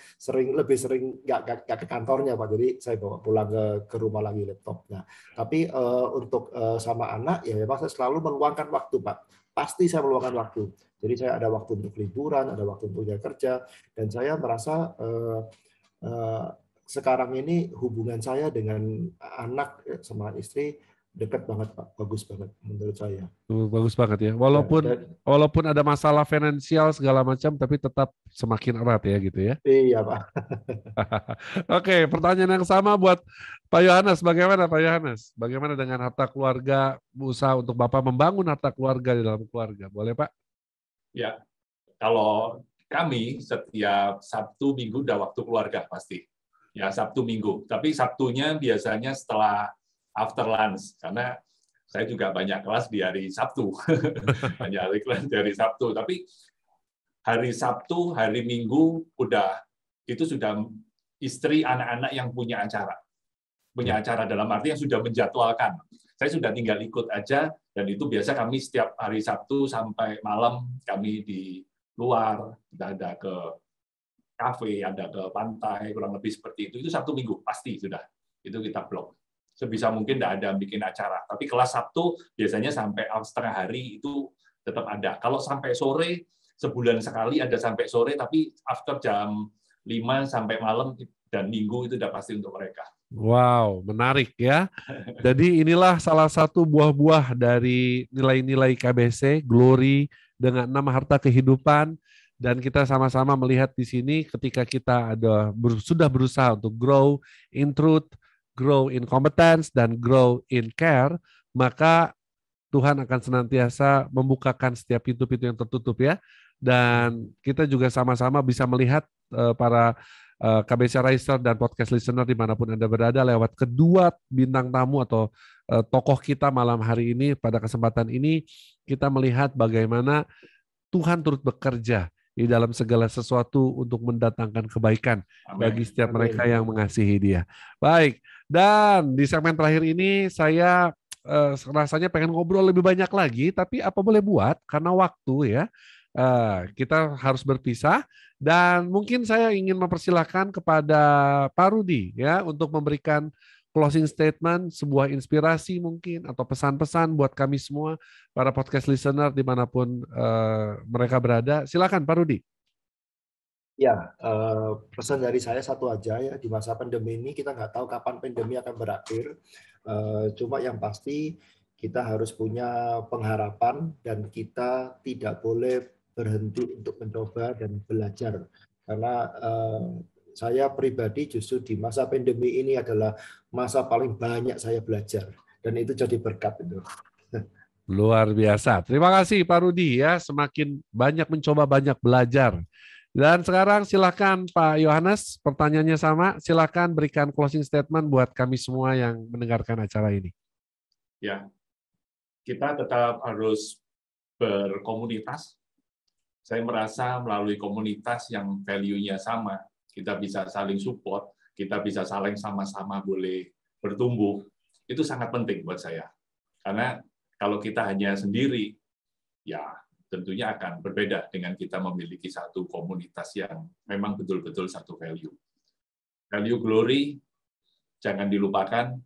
lebih sering nggak ke kantornya, Pak. Jadi saya bawa pulang ke rumah lagi laptopnya. Tapi untuk sama anak, ya memang saya selalu meluangkan waktu, Pak. Pasti saya meluangkan waktu. Jadi saya ada waktu untuk liburan, ada waktu untuk kerja, dan saya merasa sekarang ini hubungan saya dengan anak sama istri dekat banget Pak, bagus banget menurut saya. Bagus banget ya. Walaupun ada masalah finansial segala macam, tapi tetap semakin erat ya gitu ya. Iya Pak. Oke, pertanyaan yang sama buat Pak Yohanes. Bagaimana Pak Yohanes? Bagaimana dengan harta keluarga, usaha untuk Bapak membangun harta keluarga di dalam keluarga? Boleh Pak? Ya, kalau kami setiap Sabtu Minggu udah waktu keluarga pasti. Ya Sabtu Minggu. Tapi Sabtunya biasanya setelah after lunch, karena saya juga banyak kelas di hari Sabtu. Banyak kelas di hari Sabtu. Tapi hari Sabtu, hari Minggu, itu sudah istri, anak-anak yang punya acara. Punya acara dalam arti yang sudah menjadwalkan. Saya sudah tinggal ikut aja, dan itu biasa kami setiap hari Sabtu sampai malam, kami di luar, kita ada ke kafe, ada ke pantai, kurang lebih seperti itu. Itu Sabtu Minggu, pasti sudah. Itu kita blok. sebisa mungkin tidak ada bikin acara. Tapi kelas Sabtu biasanya sampai setengah hari itu tetap ada. Kalau sampai sore, sebulan sekali ada sampai sore, tapi after jam 5 sampai malam dan Minggu itu udah pasti untuk mereka. Wow, menarik ya. Jadi inilah salah satu buah-buah dari nilai-nilai KBC, Glory dengan 6 harta kehidupan. Dan kita sama-sama melihat di sini ketika kita sudah berusaha untuk grow in truth, grow in competence, dan grow in care, maka Tuhan akan senantiasa membukakan setiap pintu-pintu yang tertutup ya. Dan kita juga sama-sama bisa melihat para KBC Riser dan podcast listener dimanapun Anda berada lewat kedua bintang tamu atau tokoh kita malam hari ini. Pada kesempatan ini kita melihat bagaimana Tuhan turut bekerja di dalam segala sesuatu untuk mendatangkan kebaikan bagi setiap mereka yang mengasihi Dia. Baik, dan di segmen terakhir ini saya rasanya pengen ngobrol lebih banyak lagi, tapi apa boleh buat karena waktu ya. Kita harus berpisah dan mungkin saya ingin mempersilahkan kepada Pak Rudi ya untuk memberikan closing statement, sebuah inspirasi mungkin atau pesan-pesan buat kami semua para podcast listener dimanapun mereka berada. Silakan Pak Rudi. Ya, pesan dari saya satu aja ya, di masa pandemi ini kita nggak tahu kapan pandemi akan berakhir. Cuma yang pasti kita harus punya pengharapan dan kita tidak boleh berhenti untuk mencoba dan belajar. Karena saya pribadi justru di masa pandemi ini adalah masa paling banyak saya belajar. Dan itu jadi berkat itu. Luar biasa. Terima kasih Pak Rudi ya. Semakin banyak mencoba, banyak belajar. Dan sekarang silakan Pak Yohanes, pertanyaannya sama. Silakan berikan closing statement buat kami semua yang mendengarkan acara ini. Ya, kita tetap harus berkomunitas. Saya merasa melalui komunitas yang value-nya sama, kita bisa saling support, kita bisa saling sama-sama boleh bertumbuh. Itu sangat penting buat saya. Karena kalau kita hanya sendiri, ya tentunya akan berbeda dengan kita memiliki satu komunitas yang memang betul-betul satu value. Value Glory, jangan dilupakan,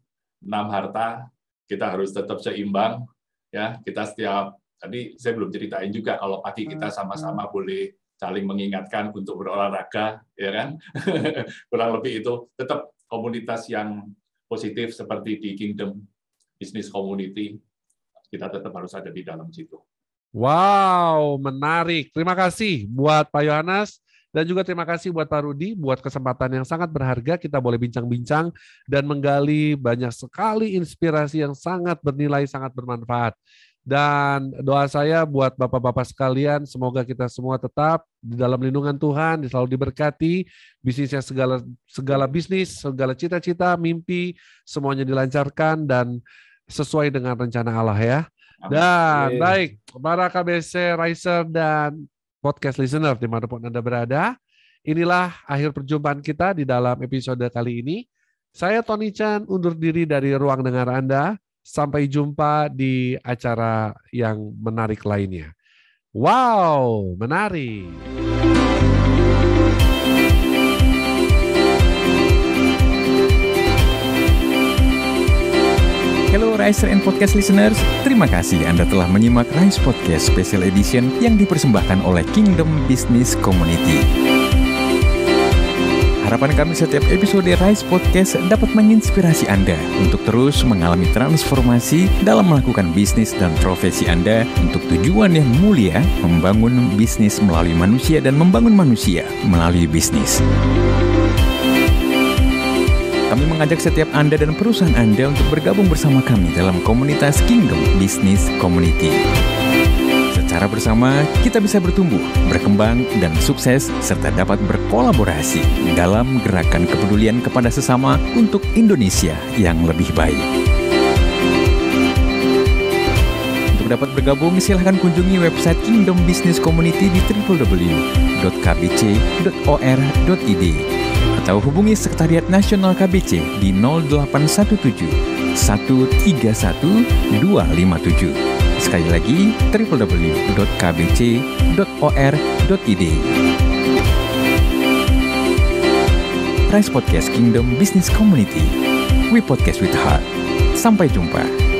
6 harta, kita harus tetap seimbang. Ya, kita setiap tadi saya belum ceritain juga kalau pagi kita sama-sama boleh saling mengingatkan untuk berolahraga, ya kan? Kurang lebih itu tetap komunitas yang positif seperti di Kingdom Business Community, kita tetap harus ada di dalam situ. Wow, menarik. Terima kasih buat Pak Yohanes dan juga terima kasih buat Pak Rudi buat kesempatan yang sangat berharga. Kita boleh bincang-bincang dan menggali banyak sekali inspirasi yang sangat bernilai, sangat bermanfaat. Dan doa saya buat bapak-bapak sekalian, semoga kita semua tetap di dalam lindungan Tuhan, selalu diberkati, bisnisnya segala bisnis, segala cita-cita, mimpi, semuanya dilancarkan dan sesuai dengan rencana Allah ya. Dan baik, para KBC Riser dan podcast listener dimanapun Anda berada, inilah akhir perjumpaan kita di dalam episode kali ini. Saya Tony Chan undur diri dari ruang dengar Anda. Sampai jumpa di acara yang menarik lainnya. Wow, menarik. Hello Riser and Podcast Listeners, terima kasih Anda telah menyimak Rise Podcast Special Edition yang dipersembahkan oleh Kingdom Business Community. Harapan kami setiap episode Rise Podcast dapat menginspirasi Anda untuk terus mengalami transformasi dalam melakukan bisnis dan profesi Anda untuk tujuan yang mulia, membangun bisnis melalui manusia dan membangun manusia melalui bisnis. Kami mengajak setiap Anda dan perusahaan Anda untuk bergabung bersama kami dalam komunitas Kingdom Business Community. Secara bersama, kita bisa bertumbuh, berkembang, dan sukses, serta dapat berkolaborasi dalam gerakan kepedulian kepada sesama untuk Indonesia yang lebih baik. Untuk dapat bergabung, silahkan kunjungi website Kingdom Business Community di www.kbc.or.id atau hubungi Sekretariat Nasional KBC di 0817 131 257. Sekali lagi, www.kbc.or.id. Rise Podcast Kingdom Business Community. We Podcast with Heart. Sampai jumpa.